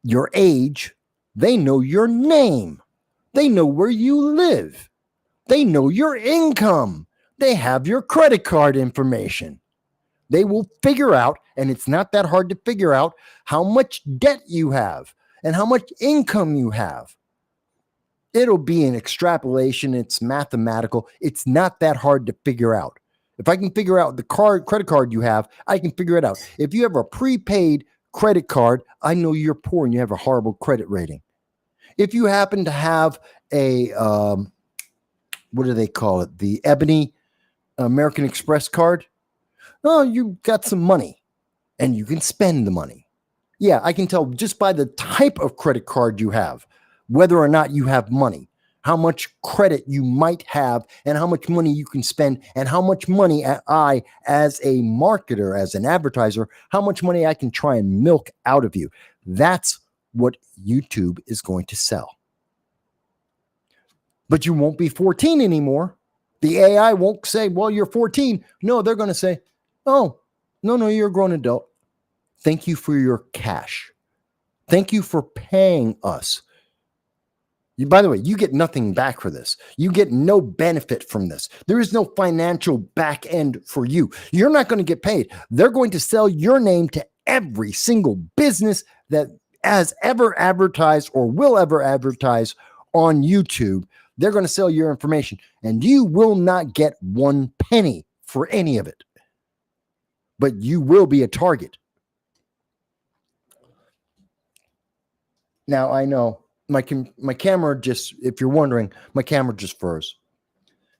your age, they know your name. They know where you live. They know your income. They have your credit card information. They will figure out, and it's not that hard to figure out, how much debt you have and how much income you have. It'll be an extrapolation. It's mathematical. It's not that hard to figure out. If I can figure out the credit card you have, I can figure it out. If you have a prepaid credit card, I know you're poor and you have a horrible credit rating. if you happen to have a, what do they call it? The Ebony American Express card. Oh, you got some money and you can spend the money. Yeah, I can tell just by the type of credit card you have, whether or not you have money, how much credit you might have, and how much money you can spend, and how much money I, as a marketer, as an advertiser, how much money I can try and milk out of you. That's what YouTube is going to sell. But you won't be 14 anymore. The AI won't say, well, you're 14. No, they're going to say, oh, no, you're a grown adult. Thank you for your cash. Thank you for paying us. By the way, you get nothing back for this. You get no benefit from this. There is no financial back end for you. You're not going to get paid. They're going to sell your name to every single business that has ever advertised or will ever advertise on YouTube. They're going to sell your information, and you will not get 1 penny for any of it. But you will be a target. Now, I know my camera just, if you're wondering, my camera just froze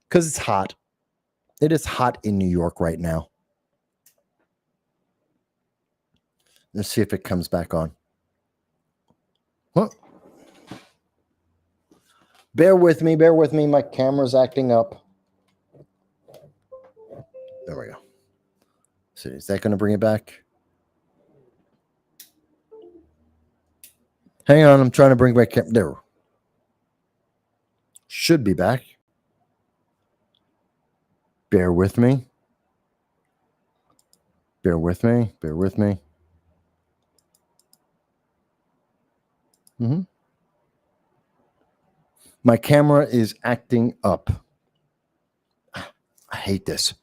because it's hot. It is hot in New York right now. Let's see if it comes back on. What? Bear with me. My camera's acting up. There we go. So is that going to bring it back? Hang on, I'm trying to bring back there. Should be back. Bear with me. My camera is acting up. I hate this.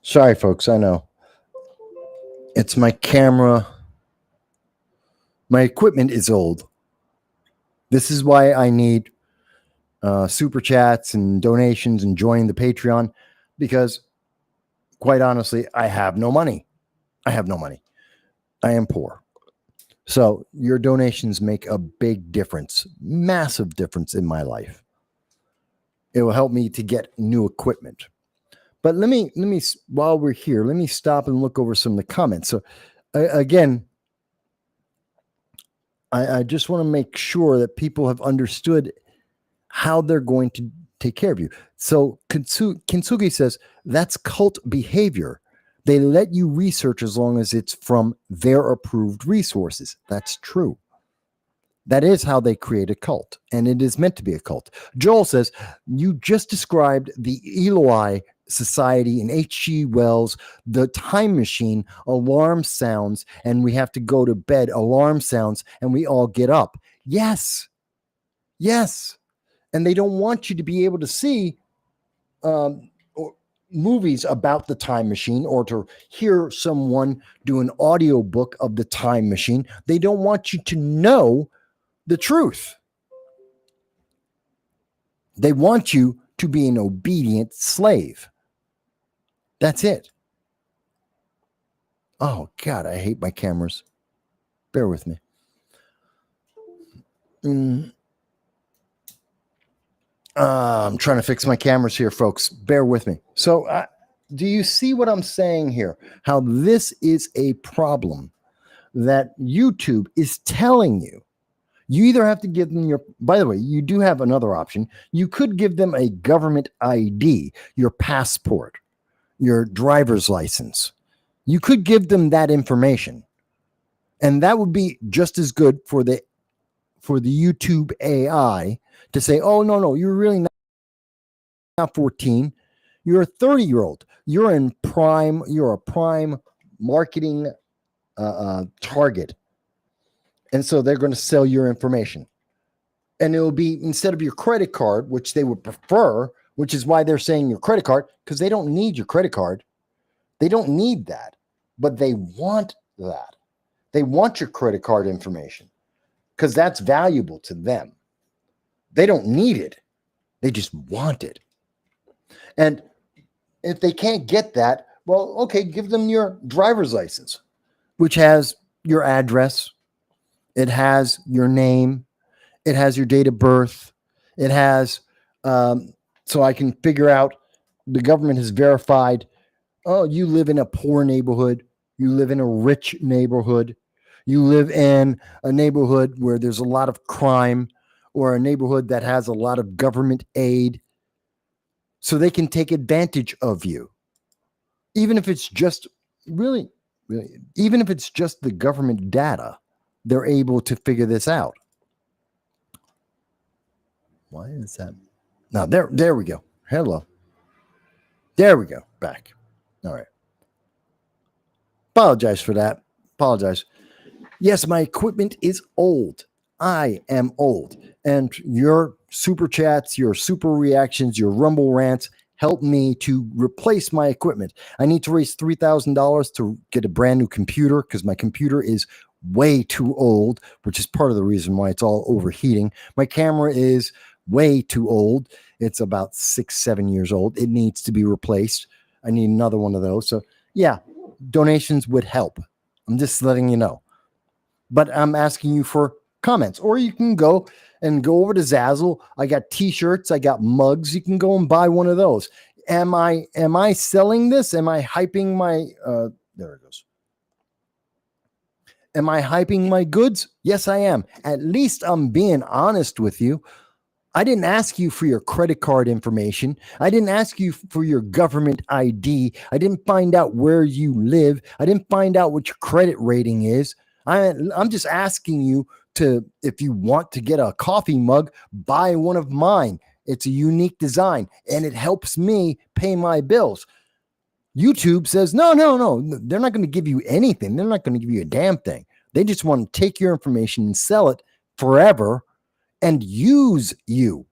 Sorry, folks, I know. It's my camera. My equipment is old. This is why I need super chats and donations and joining the Patreon, because quite honestly, I have no money. I am poor. So your donations make a big difference, massive difference in my life. It will help me to get new equipment. But let me, while we're here, let me stop and look over some of the comments. So again, I just want to make sure that people have understood how they're going to take care of you. So Kintsugi says, that's cult behavior. They let you research as long as it's from their approved resources. That's true. That is how they create a cult, and it is meant to be a cult. Joel says, you just described the Eloi Society in H.G. Wells, the time machine, alarm sounds, and we have to go to bed, alarm sounds, and we all get up. Yes. And they don't want you to be able to see movies about the time machine or to hear someone do an audiobook of the time machine. They don't want you to know the truth. They want you to be an obedient slave. That's it. Oh, God, I hate my cameras. Bear with me. I'm trying to fix my cameras here, folks. Bear with me. So do you see what I'm saying here? How this is a problem that YouTube is telling you. You either have to give them your, by the way, you do have another option. You could give them a government ID, your passport, your driver's license. You could give them that information. And that would be just as good for the YouTube AI to say, oh, no, you're really not 14. You're a 30-year-old. You're a prime marketing target. And so they're going to sell your information. And it will be, instead of your credit card, which they would prefer, which is why they're saying your credit card, because they don't need your credit card. They don't need that, but they want that. They want your credit card information because that's valuable to them. They don't need it. They just want it. And if they can't get that, well, okay, give them your driver's license, which has your address. It has your name. It has your date of birth. It has, so I can figure out the government has verified, oh, you live in a poor neighborhood. You live in a rich neighborhood. You live in a neighborhood where there's a lot of crime or a neighborhood that has a lot of government aid. So they can take advantage of you. Even if it's just really, even if it's just the government data, they're able to figure this out. Why is that? Now, there we go. Hello. There we go. Back. All right. Apologize for that. Apologize. Yes, my equipment is old. I am old. And your super chats, your super reactions, your Rumble rants help me to replace my equipment. I need to raise $3,000 to get a brand new computer because my computer is way too old, which is part of the reason why it's all overheating. My camera is way too old. It's about 6-7 years old. It needs to be replaced. I need another one of those. So yeah, donations would help. I'm just letting you know. But I'm asking you for comments, or you can go over to Zazzle. I got t-shirts, I got mugs. You can go and buy one of those. Am I selling this? Am I hyping my there it goes. Am I hyping my goods? Yes, I am. At least I'm being honest with you. I didn't ask you for your credit card information. I didn't ask you for your government ID. I didn't find out where you live. I didn't find out what your credit rating is. I'm just asking you to, if you want to get a coffee mug, buy one of mine. It's a unique design and it helps me pay my bills. YouTube says, no, they're not going to give you anything. They're not going to give you a damn thing. They just want to take your information and sell it forever and use you.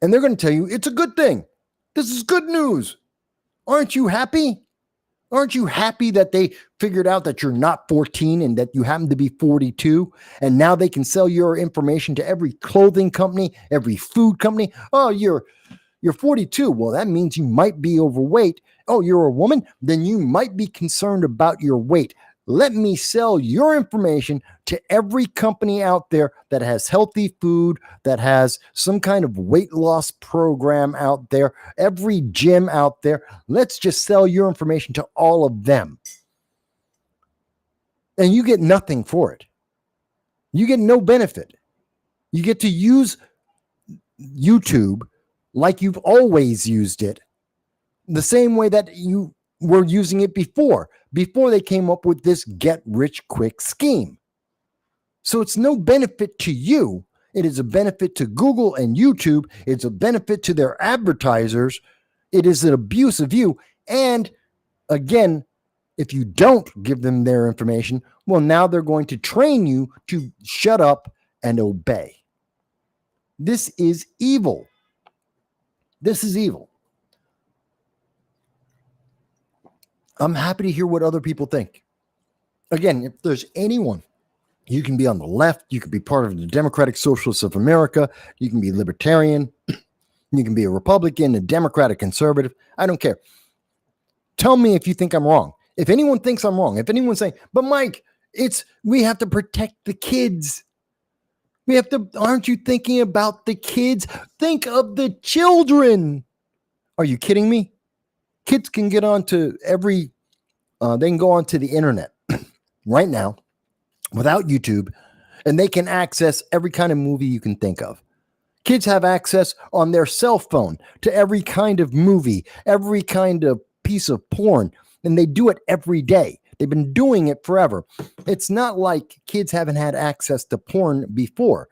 And they're going to tell you it's a good thing. This is good news. Aren't you happy? Aren't you happy that they figured out that you're not 14 and that you happen to be 42? And now they can sell your information to every clothing company, every food company. Oh, you're 42. Well, that means you might be overweight. Oh, you're a woman? Then you might be concerned about your weight. Let me sell your information to every company out there that has healthy food, that has some kind of weight loss program out there, every gym out there. Let's just sell your information to all of them. And you get nothing for it. You get no benefit. You get to use YouTube like you've always used it, the same way that you were using it before they came up with this get rich quick scheme. So it's no benefit to you. It is a benefit to Google and YouTube. It's a benefit to their advertisers. It is an abuse of you. And again, if you don't give them their information, well, now they're going to train you to shut up and obey. This is evil. This is evil. I'm happy to hear what other people think. Again, if there's anyone, you can be on the left, you can be part of the Democratic Socialists of America, you can be libertarian, you can be a Republican, a Democratic conservative. I don't care. Tell me if you think I'm wrong. If anyone thinks I'm wrong, if anyone's saying, but Mike, we have to protect the kids. Aren't you thinking about the kids? Think of the children. Are you kidding me? Kids can get onto they can go onto the internet right now without YouTube, and they can access every kind of movie you can think of. Kids have access on their cell phone to every kind of movie, every kind of piece of porn, and they do it every day. They've been doing it forever. It's not like kids haven't had access to porn before.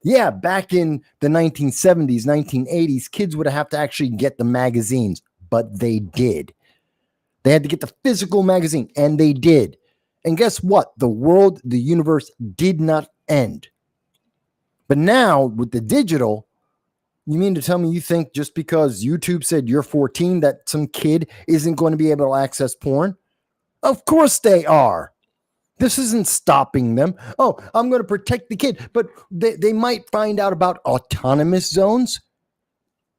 Yeah, back in the 1970s, 1980s, kids would have to actually get the magazines, but they did. They had to get the physical magazine, and they did. And guess what? The world, the universe did not end. But now with the digital, you mean to tell me you think just because YouTube said you're 14 that some kid isn't going to be able to access porn? Of course they are. This isn't stopping them. Oh, I'm going to protect the kid. But they might find out about autonomous zones.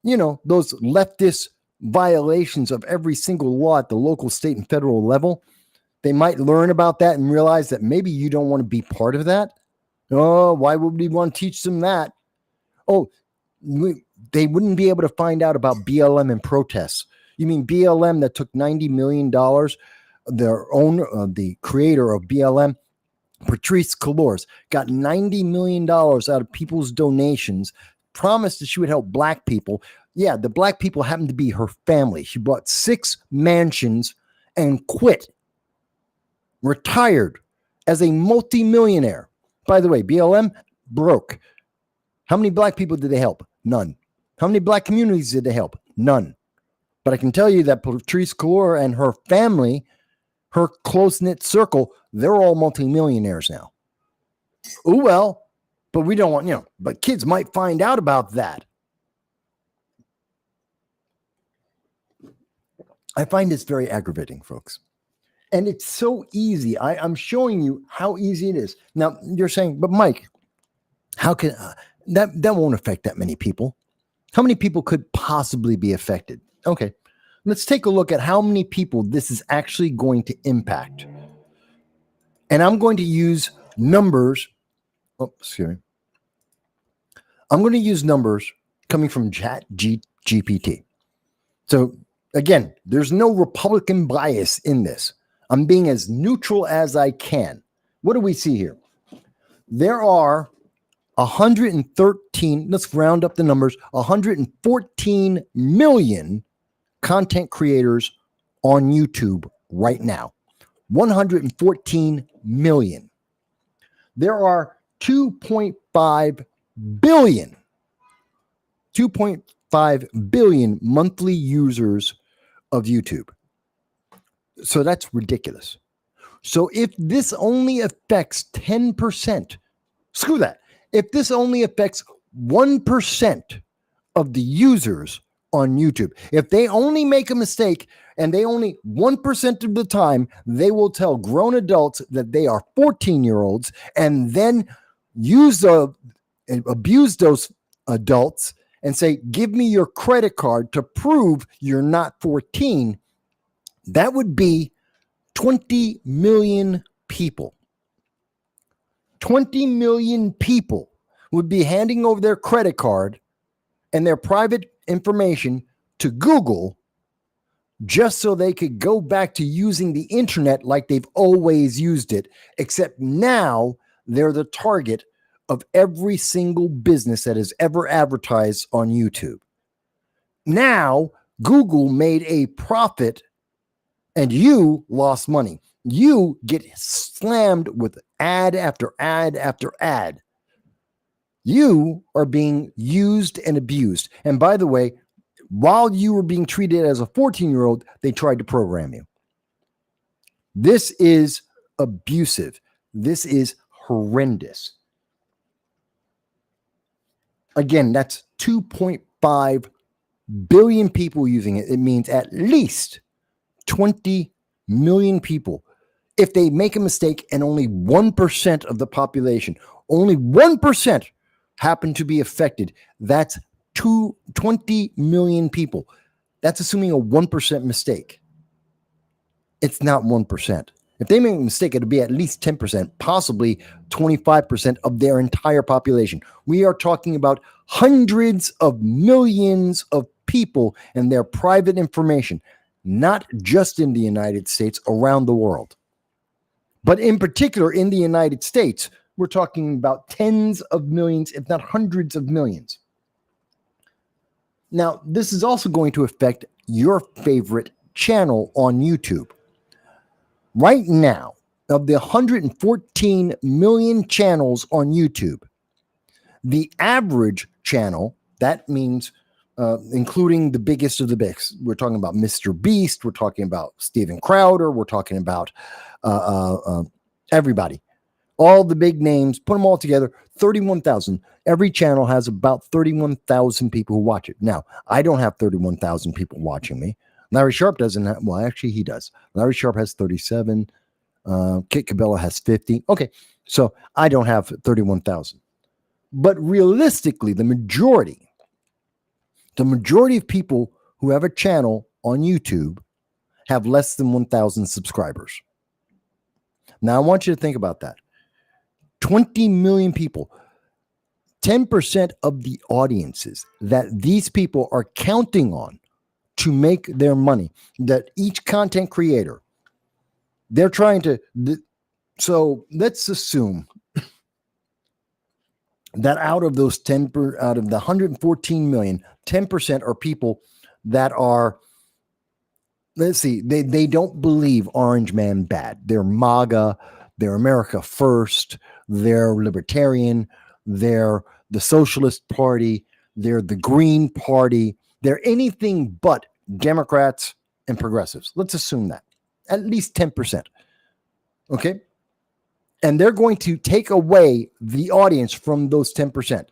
You know, those leftist violations of every single law at the local, state, and federal level. they might learn about that and realize that maybe you don't want to be part of that. Oh, why would we want to teach them that? Oh, they wouldn't be able to find out about BLM and protests. You mean BLM that took $90 million? The creator of BLM, Patrice Cullors, got $90 million out of people's donations, promised that she would help black people. Yeah, the black people happened to be her family. She bought 6 mansions and quit, retired as a multimillionaire. By the way, BLM broke. How many black people did they help? None. How many black communities did they help? None. But I can tell you that Patrice Cullors and her family, her close-knit circle, they're all multimillionaires now. Oh, well, but we don't want, but kids might find out about that. I find this very aggravating, folks. And it's so easy. I'm showing you how easy it is. Now, you're saying, but Mike, how can that won't affect that many people? How many people could possibly be affected? Okay, let's take a look at how many people this is actually going to impact. And I'm going to use numbers. Oh, excuse me. I'm going to use numbers coming from ChatGPT. So again, there's no Republican bias in this. I'm being as neutral as I can. What do we see here? There are 113, let's round up the numbers, 114 million content creators on YouTube right now. 114 million. There are 2.5 billion monthly users of YouTube. So that's ridiculous. So if this only affects 10%, screw that. If this only affects 1% of the users on YouTube, if they only make a mistake and they only 1% of the time, they will tell grown adults that they are 14-year-olds and then abuse those adults and say, give me your credit card to prove you're not 14, that would be 20 million people. 20 million people would be handing over their credit card and their private information to Google just so they could go back to using the internet like they've always used it, except now they're the target of every single business that has ever advertised on YouTube. Now, Google made a profit and you lost money. You get slammed with ad after ad after ad. You are being used and abused. And by the way, while you were being treated as a 14-year-old, they tried to program you. This is abusive. This is horrendous. Again, that's 2.5 billion people using it. It means at least 20 million people. If they make a mistake and only 1% of the population, only 1% happen to be affected, that's 20 million people. That's assuming a 1% mistake. It's not 1%. If they make a mistake, it'll be at least 10%, possibly 25% of their entire population. We are talking about hundreds of millions of people and their private information, not just in the United States, around the world. But in particular, in the United States, we're talking about tens of millions, if not hundreds of millions. Now, this is also going to affect your favorite channel on YouTube. Right now, of the 114 million channels on YouTube, the average channel, that means including the biggest of the bigs. We're talking about Mr. Beast. We're talking about Steven Crowder. We're talking about everybody. All the big names, put them all together, 31,000. Every channel has about 31,000 people who watch it. Now, I don't have 31,000 people watching me. Larry Sharp doesn't have, well, actually he does. Larry Sharp has 37. Kit Cabela has 50. Okay, so I don't have 31,000. But realistically, the majority of people who have a channel on YouTube have less than 1,000 subscribers. Now, I want you to think about that. 20 million people, 10% of the audiences that these people are counting on to make their money, that each content creator, they're trying to. So let's assume that out of those out of the 114 million, 10% are people that are, let's see, they don't believe Orange Man bad. They're MAGA, they're America First, they're libertarian, they're the Socialist Party, they're the Green Party, they're anything but Democrats and progressives. Let's assume that. At least 10%. Okay? And they're going to take away the audience from those 10%.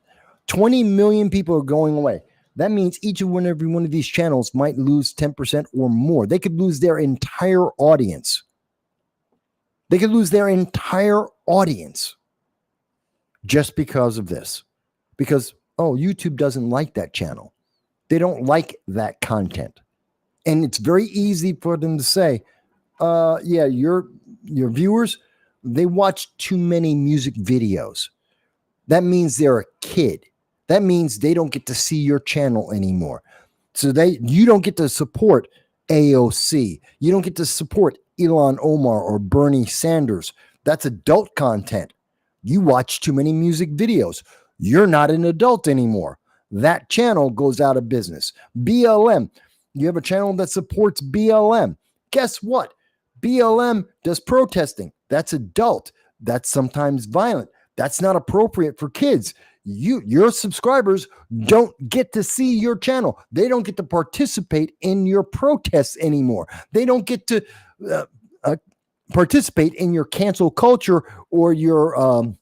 20 million people are going away. That means each and every one of these channels might lose 10% or more. They could lose their entire audience. They could lose their entire audience just because of this. Because, YouTube doesn't like that channel. They don't like that content. And it's very easy for them to say, your viewers, they watch too many music videos. That means they're a kid. That means they don't get to see your channel anymore. So you don't get to support AOC. You don't get to support Ilhan Omar or Bernie Sanders. That's adult content. You watch too many music videos. You're not an adult anymore. That channel goes out of business. BLM. You have a channel that supports BLM. Guess what? BLM does protesting. That's adult. That's sometimes violent. That's not appropriate for kids. Your subscribers don't get to see your channel. They don't get to participate in your protests anymore. They don't get to participate in your cancel culture or your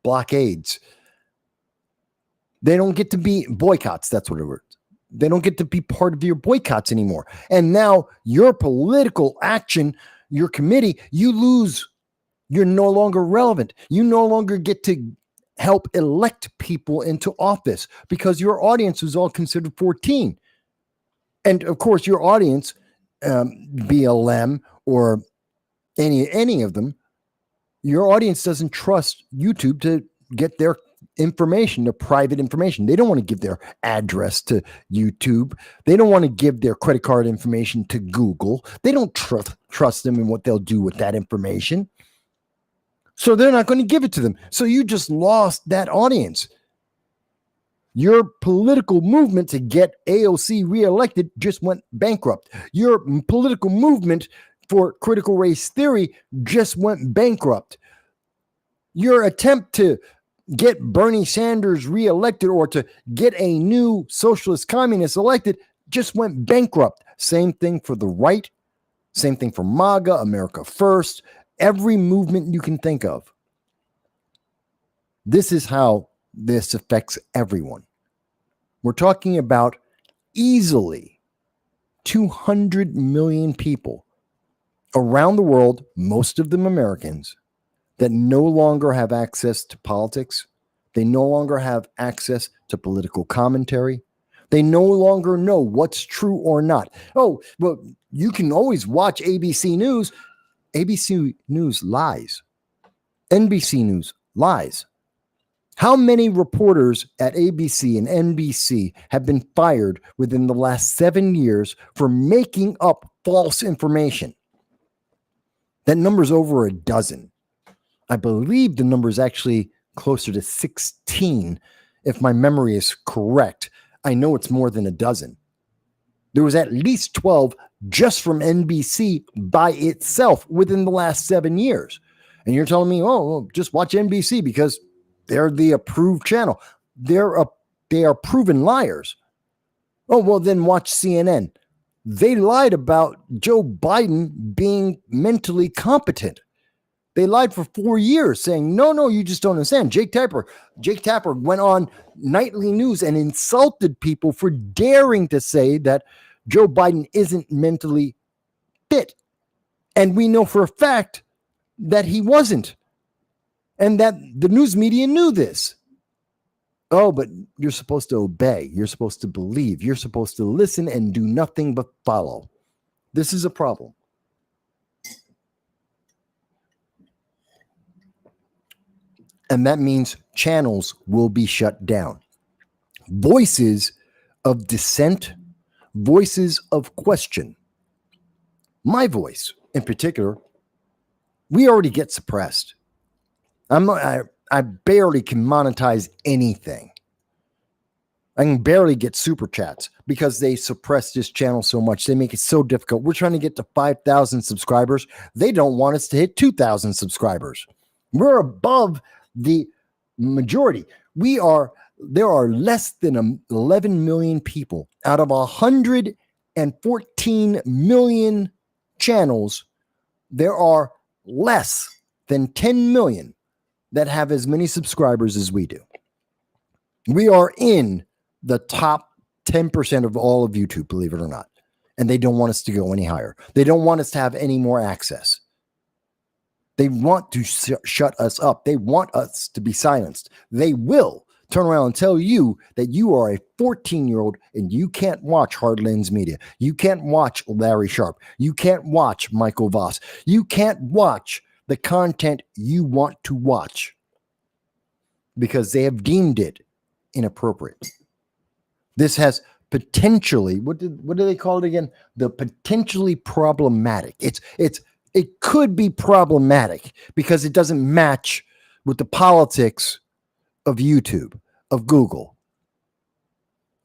blockades. They don't get to be boycotts. That's what it was. They don't get to be part of your boycotts anymore. And now your political action, your committee, you lose. You're no longer relevant. You no longer get to help elect people into office because your audience was all considered 14. And of course, your audience, BLM or any of them, your audience doesn't trust YouTube to get their information, their private information. They don't want to give their address to YouTube. They don't want to give their credit card information to Google. They don't trust them in what they'll do with that information. So they're not going to give it to them. So you just lost that audience. Your political movement to get AOC reelected just went bankrupt. Your political movement for critical race theory just went bankrupt. Your attempt to get Bernie Sanders reelected or to get a new socialist communist elected just went bankrupt. Same thing for the right. Same thing for MAGA, America First, every movement you can think of. This is how this affects everyone. We're talking about easily 200 million people around the world, most of them Americans, that no longer have access to politics. They no longer have access to political commentary. They no longer know what's true or not. Oh, well, you can always watch ABC News. ABC News lies. NBC News lies. How many reporters at ABC and NBC have been fired within the last 7 years for making up false information? That number's over a dozen. I believe the number is actually closer to 16, if my memory is correct. I know it's more than a dozen. There was at least 12 just from NBC by itself within the last 7 years. And you're telling me, well, just watch NBC because they're the approved channel. They are proven liars. Oh, well, then watch CNN. They lied about Joe Biden being mentally competent. They lied for 4 years saying, no, you just don't understand. Jake Tapper went on nightly news and insulted people for daring to say that Joe Biden isn't mentally fit. And we know for a fact that he wasn't. And that the news media knew this. Oh, but you're supposed to obey. You're supposed to believe. You're supposed to listen and do nothing but follow. This is a problem. And that means channels will be shut down. Voices of dissent, voices of question, my voice in particular, we already get suppressed. I barely can monetize anything. I can barely get super chats because they suppress this channel so much. They make it so difficult. We're trying to get to 5,000 subscribers. They don't want us to hit 2,000 subscribers. We're above the majority. There are less than 11 million people out of 114 million channels. There are less than 10 million that have as many subscribers as we do. We are in the top 10% of all of YouTube, believe it or not. And they don't want us to go any higher. They don't want us to have any more access. They want to shut us up. They want us to be silenced. They will turn around and tell you that you are a 14-year-old and you can't watch Hard Lens Media. You can't watch Larry Sharp. You can't watch Michael Voss. You can't watch the content you want to watch because they have deemed it inappropriate. This has potentially, what do they call it again? The potentially problematic. It could be problematic because it doesn't match with the politics of YouTube, of Google,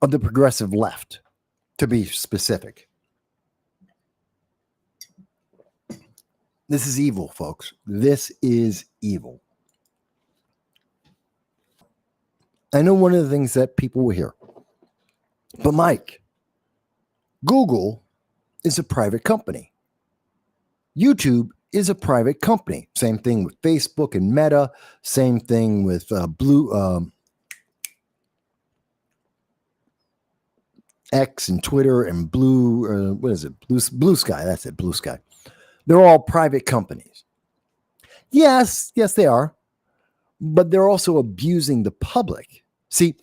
of the progressive left, to be specific. This is evil, folks. This is evil. I know one of the things that people will hear. But Mike, Google is a private company. YouTube is a private company. Same thing with Facebook and Meta. Same thing with X and Twitter and Blue Sky. That's it, Blue Sky. They're all private companies. Yes, they are. But they're also abusing the public. See,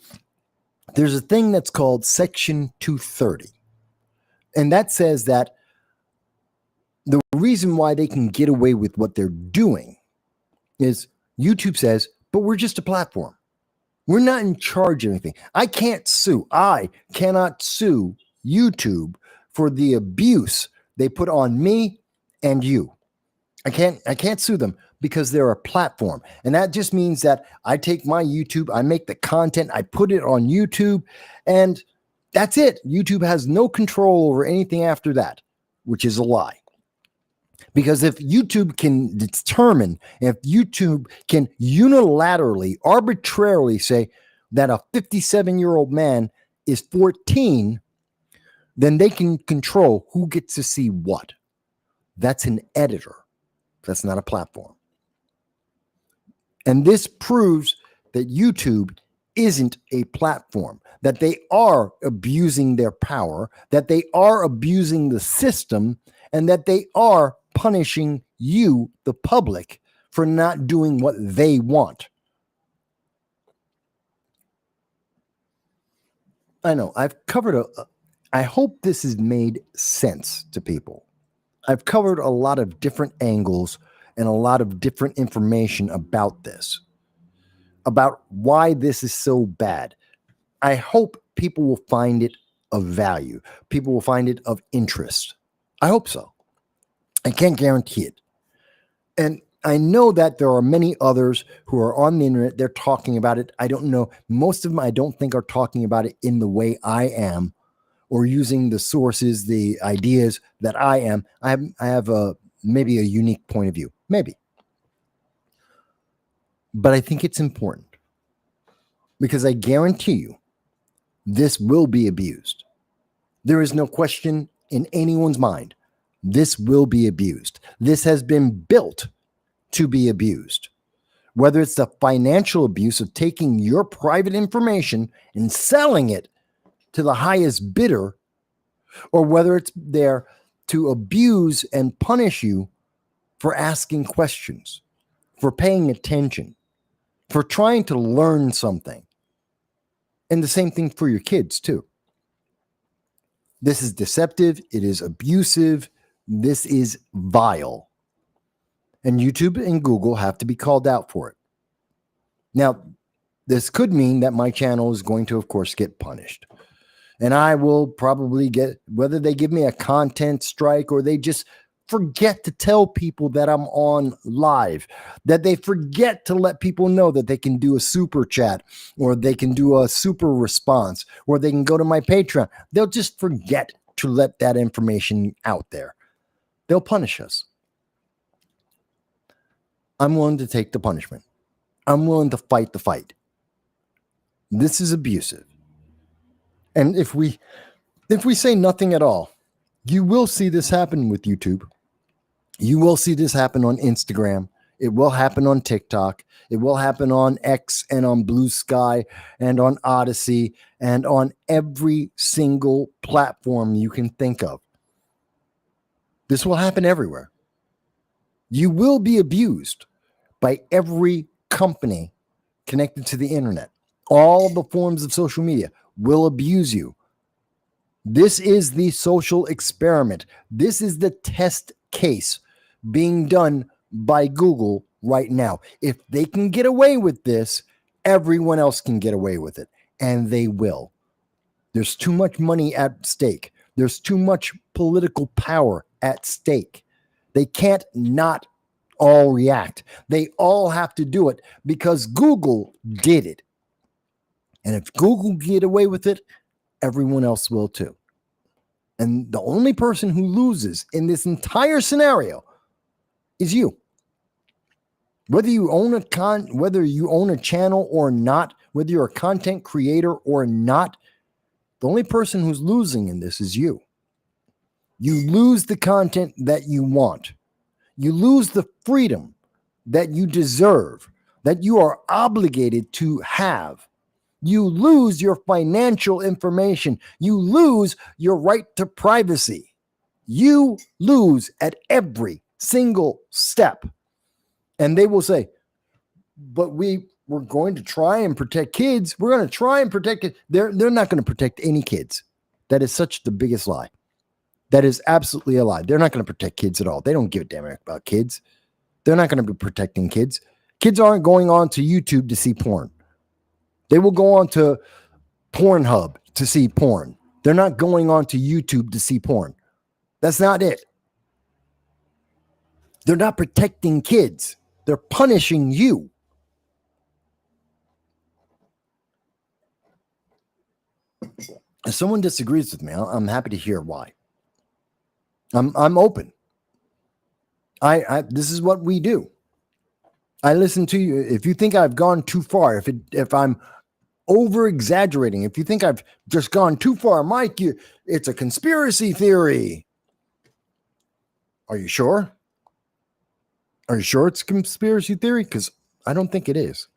there's a thing that's called Section 230. And that says that the reason why they can get away with what they're doing is YouTube says, but we're just a platform. We're not in charge of anything. I cannot sue YouTube for the abuse they put on me and you. I can't sue them because they're a platform. And that just means that I take my YouTube, I make the content, I put it on YouTube, and that's it. YouTube has no control over anything after that, which is a lie. Because if YouTube can determine, if YouTube can unilaterally, arbitrarily say that a 57-year-old man is 14, then they can control who gets to see what. That's an editor. That's not a platform. And this proves that YouTube isn't a platform, that they are abusing their power, that they are abusing the system, and that they are punishing you, the public, for not doing what they want. I know I've covered I hope this has made sense to people. I've covered a lot of different angles and a lot of different information about this, about why this is so bad. I hope people will find it of value. People will find it of interest. I hope so. I can't guarantee it. And I know that there are many others who are on the internet. They're talking about it. I don't know. Most of them, I don't think, are talking about it in the way I am, or using the sources, the ideas that I am. I have maybe a unique point of view. Maybe. But I think it's important because I guarantee you this will be abused. There is no question in anyone's mind. This will be abused. This has been built to be abused. Whether it's the financial abuse of taking your private information and selling it to the highest bidder, or whether it's there to abuse and punish you for asking questions, for paying attention, for trying to learn something. And the same thing for your kids too. This is deceptive. It is abusive. This is vile. And YouTube and Google have to be called out for it. Now, this could mean that my channel is going to, of course, get punished. And I will probably get, whether they give me a content strike or they just forget to tell people that I'm on live, that they forget to let people know that they can do a super chat or they can do a super response or they can go to my Patreon. They'll just forget to let that information out there. They'll punish us. I'm willing to take the punishment. I'm willing to fight the fight. This is abusive. And if we say nothing at all, you will see this happen with YouTube. You will see this happen on Instagram. It will happen on TikTok. It will happen on X and on Blue Sky and on Odyssey and on every single platform you can think of. This will happen everywhere. You will be abused by every company connected to the internet. All the forms of social media will abuse you. This is the social experiment. This is the test case being done by Google right now. If they can get away with this, everyone else can get away with it, and they will. There's too much money at stake. There's too much political power at stake. They can't not all react. They all have to do it because Google did it. And if Google get away with it, everyone else will too. And the only person who loses in this entire scenario is you. Whether you own a channel or not, whether you're a content creator or not, the only person who's losing in this is you. You lose the content that you want. You lose the freedom that you deserve, that you are obligated to have. You lose your financial information. You lose your right to privacy. You lose at every single step. And they will say, but we're going to try and protect kids. We're going to try and protect it. They're not going to protect any kids. That is such the biggest lie. That is absolutely a lie. They're not going to protect kids at all. They don't give a damn about kids. They're not going to be protecting kids. Kids aren't going on to YouTube to see porn. They will go on to Pornhub to see porn. They're not going on to YouTube to see porn. That's not it. They're not protecting kids. They're punishing you. If someone disagrees with me, I'm happy to hear why. I'm open. This is what we do. I listen to you. If you think I've gone too far, if I'm over exaggerating, if you think I've just gone too far, Mike, it's a conspiracy theory. Are you sure? Are you sure it's a conspiracy theory? Because I don't think it is.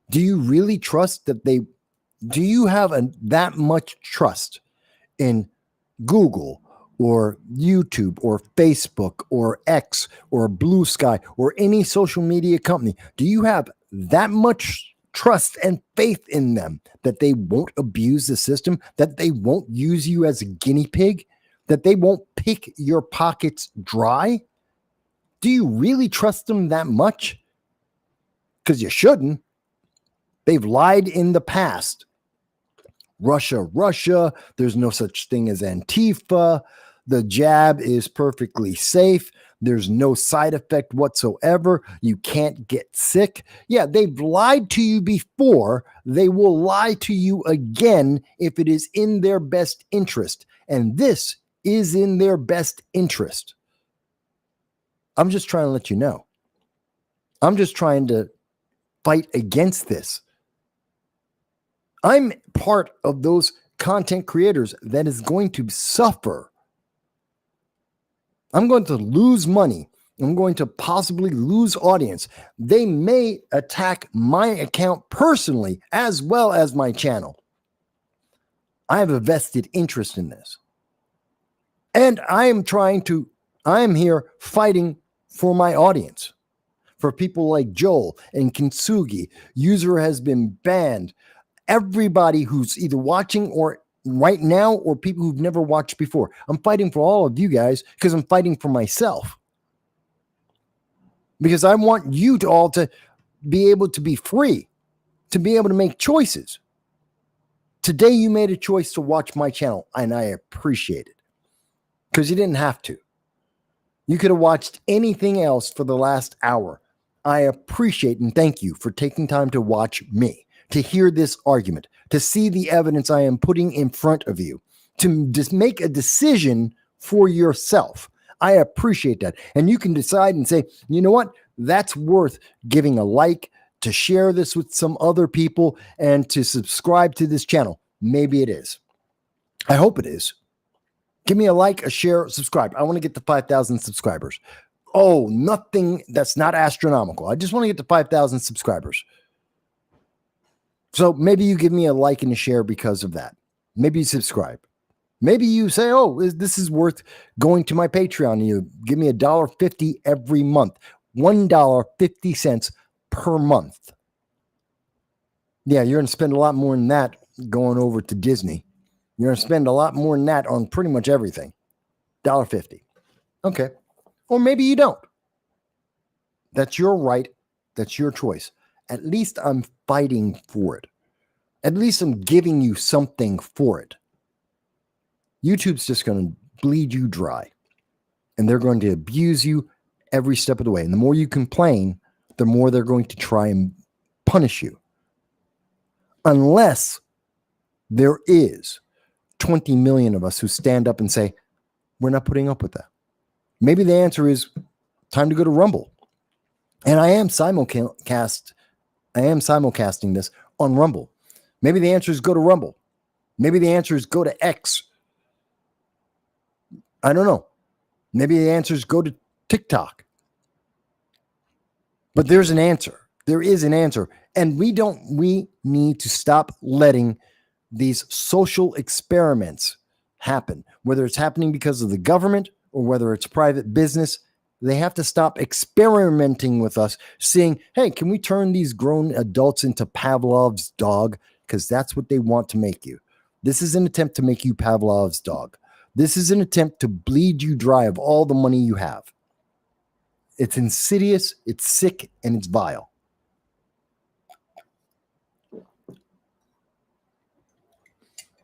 Do you really trust that do you have that much trust in Google or YouTube or Facebook or X or Blue Sky or any social media company? Do you have that much trust and faith in them that they won't abuse the system, that they won't use you as a guinea pig, that they won't pick your pockets dry? Do you really trust them that much? Because you shouldn't. They've lied in the past. Russia, there's no such thing as Antifa. The jab is perfectly safe. There's no side effect whatsoever. You can't get sick. Yeah, they've lied to you before. They will lie to you again if it is in their best interest. And this is in their best interest. I'm just trying to let you know. I'm just trying to fight against this. I'm part of those content creators that is going to suffer. I'm going to lose money. I'm going to possibly lose audience. They may attack my account personally as well as my channel. I have a vested interest in this. And I am here fighting for my audience. For people like Joel and Kintsugi, user has been banned. Everybody who's either watching or right now or people who've never watched before. I'm fighting for all of you guys because I'm fighting for myself. Because I want you to all to be able to be free, to be able to make choices. Today, you made a choice to watch my channel, and I appreciate it because you didn't have to. You could have watched anything else for the last hour. I appreciate and thank you for taking time to watch me, to hear this argument, to see the evidence I am putting in front of you, to just make a decision for yourself. I appreciate that. And you can decide and say, you know what? That's worth giving a like, to share this with some other people, and to subscribe to this channel. Maybe it is. I hope it is. Give me a like, a share, subscribe. I want to get to 5,000 subscribers. Oh, nothing that's not astronomical. I just want to get to 5,000 subscribers. So maybe you give me a like and a share because of that. Maybe you subscribe. Maybe you say, oh, this is worth going to my Patreon. And you give me $1.50 every month. $1.50 per month. Yeah, you're going to spend a lot more than that going over to Disney. You're going to spend a lot more than that on pretty much everything. $1.50. Okay. Or maybe you don't. That's your right. That's your choice. At least I'm fighting for it. At least I'm giving you something for it. YouTube's just going to bleed you dry. And they're going to abuse you every step of the way. And the more you complain, the more they're going to try and punish you. Unless there is 20 million of us who stand up and say, we're not putting up with that. Maybe the answer is time to go to Rumble. And I am simulcasting this on Rumble. Maybe the answer is go to Rumble. Maybe the answer is go to X. I don't know. Maybe the answer is go to TikTok. But there's an answer. There is an answer. And we need to stop letting these social experiments happen. Whether it's happening because of the government or whether it's private business, they have to stop experimenting with us, saying, hey, can we turn these grown adults into Pavlov's dog? Because that's what they want to make you. This is an attempt to make you Pavlov's dog. This is an attempt to bleed you dry of all the money you have. It's insidious, it's sick, and it's vile.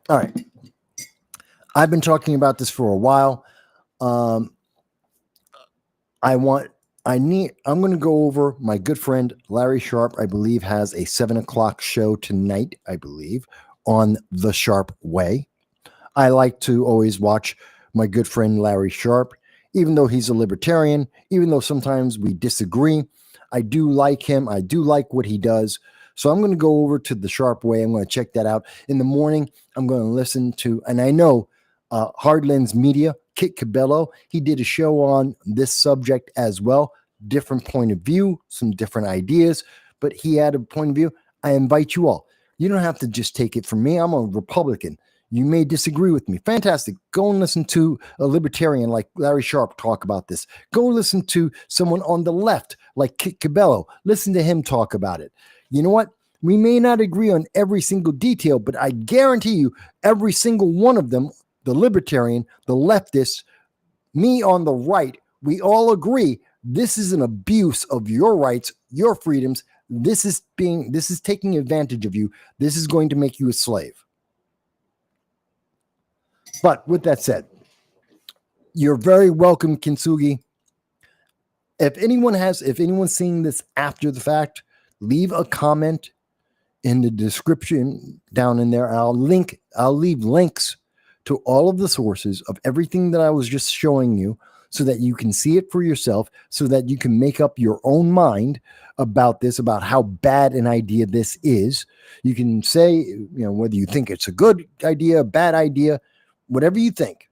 All right. I've been talking about this for a while. I'm going to go over my good friend Larry Sharp, I believe, has a 7:00 show tonight, I believe, on The Sharp Way. I like to always watch my good friend Larry Sharp, even though he's a libertarian, even though sometimes we disagree. I do like him. I do like what he does. So I'm going to go over to The Sharp Way. I'm going to check that out. In the morning, I'm going to listen to, and I know Hardlands Media, Kit Cabello, he did a show on this subject as well. Different point of view, some different ideas, but he had a point of view. I invite you all. You don't have to just take it from me. I'm a Republican. You may disagree with me. Fantastic. Go and listen to a libertarian like Larry Sharp talk about this. Go listen to someone on the left like Kit Cabello. Listen to him talk about it. You know what? We may not agree on every single detail, but I guarantee you every single one of them, the libertarian, the leftist, me on the right, we all agree this is an abuse of your rights, your freedoms. This is taking advantage of you. This is going to make you a slave. But with that said, you're very welcome, Kintsugi. If anyone's seeing this after the fact, leave a comment in the description down in there. I'll leave links to all of the sources of everything that I was just showing you so that you can see it for yourself, so that you can make up your own mind about this, about how bad an idea this is. You can say, whether you think it's a good idea, a bad idea, whatever you think.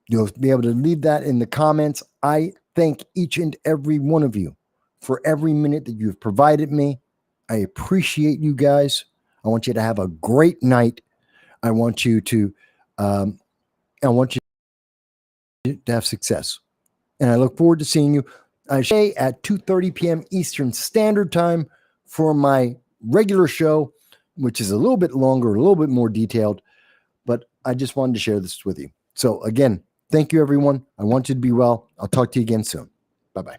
You'll be able to leave that in the comments. I thank each and every one of you for every minute that you've provided me. I appreciate you guys. I want you to have a great night. I want you to have success. And I look forward to seeing you at 2:30 p.m. Eastern Standard Time for my regular show, which is a little bit longer, a little bit more detailed, but I just wanted to share this with you. So again, thank you, everyone. I want you to be well. I'll talk to you again soon. Bye-bye.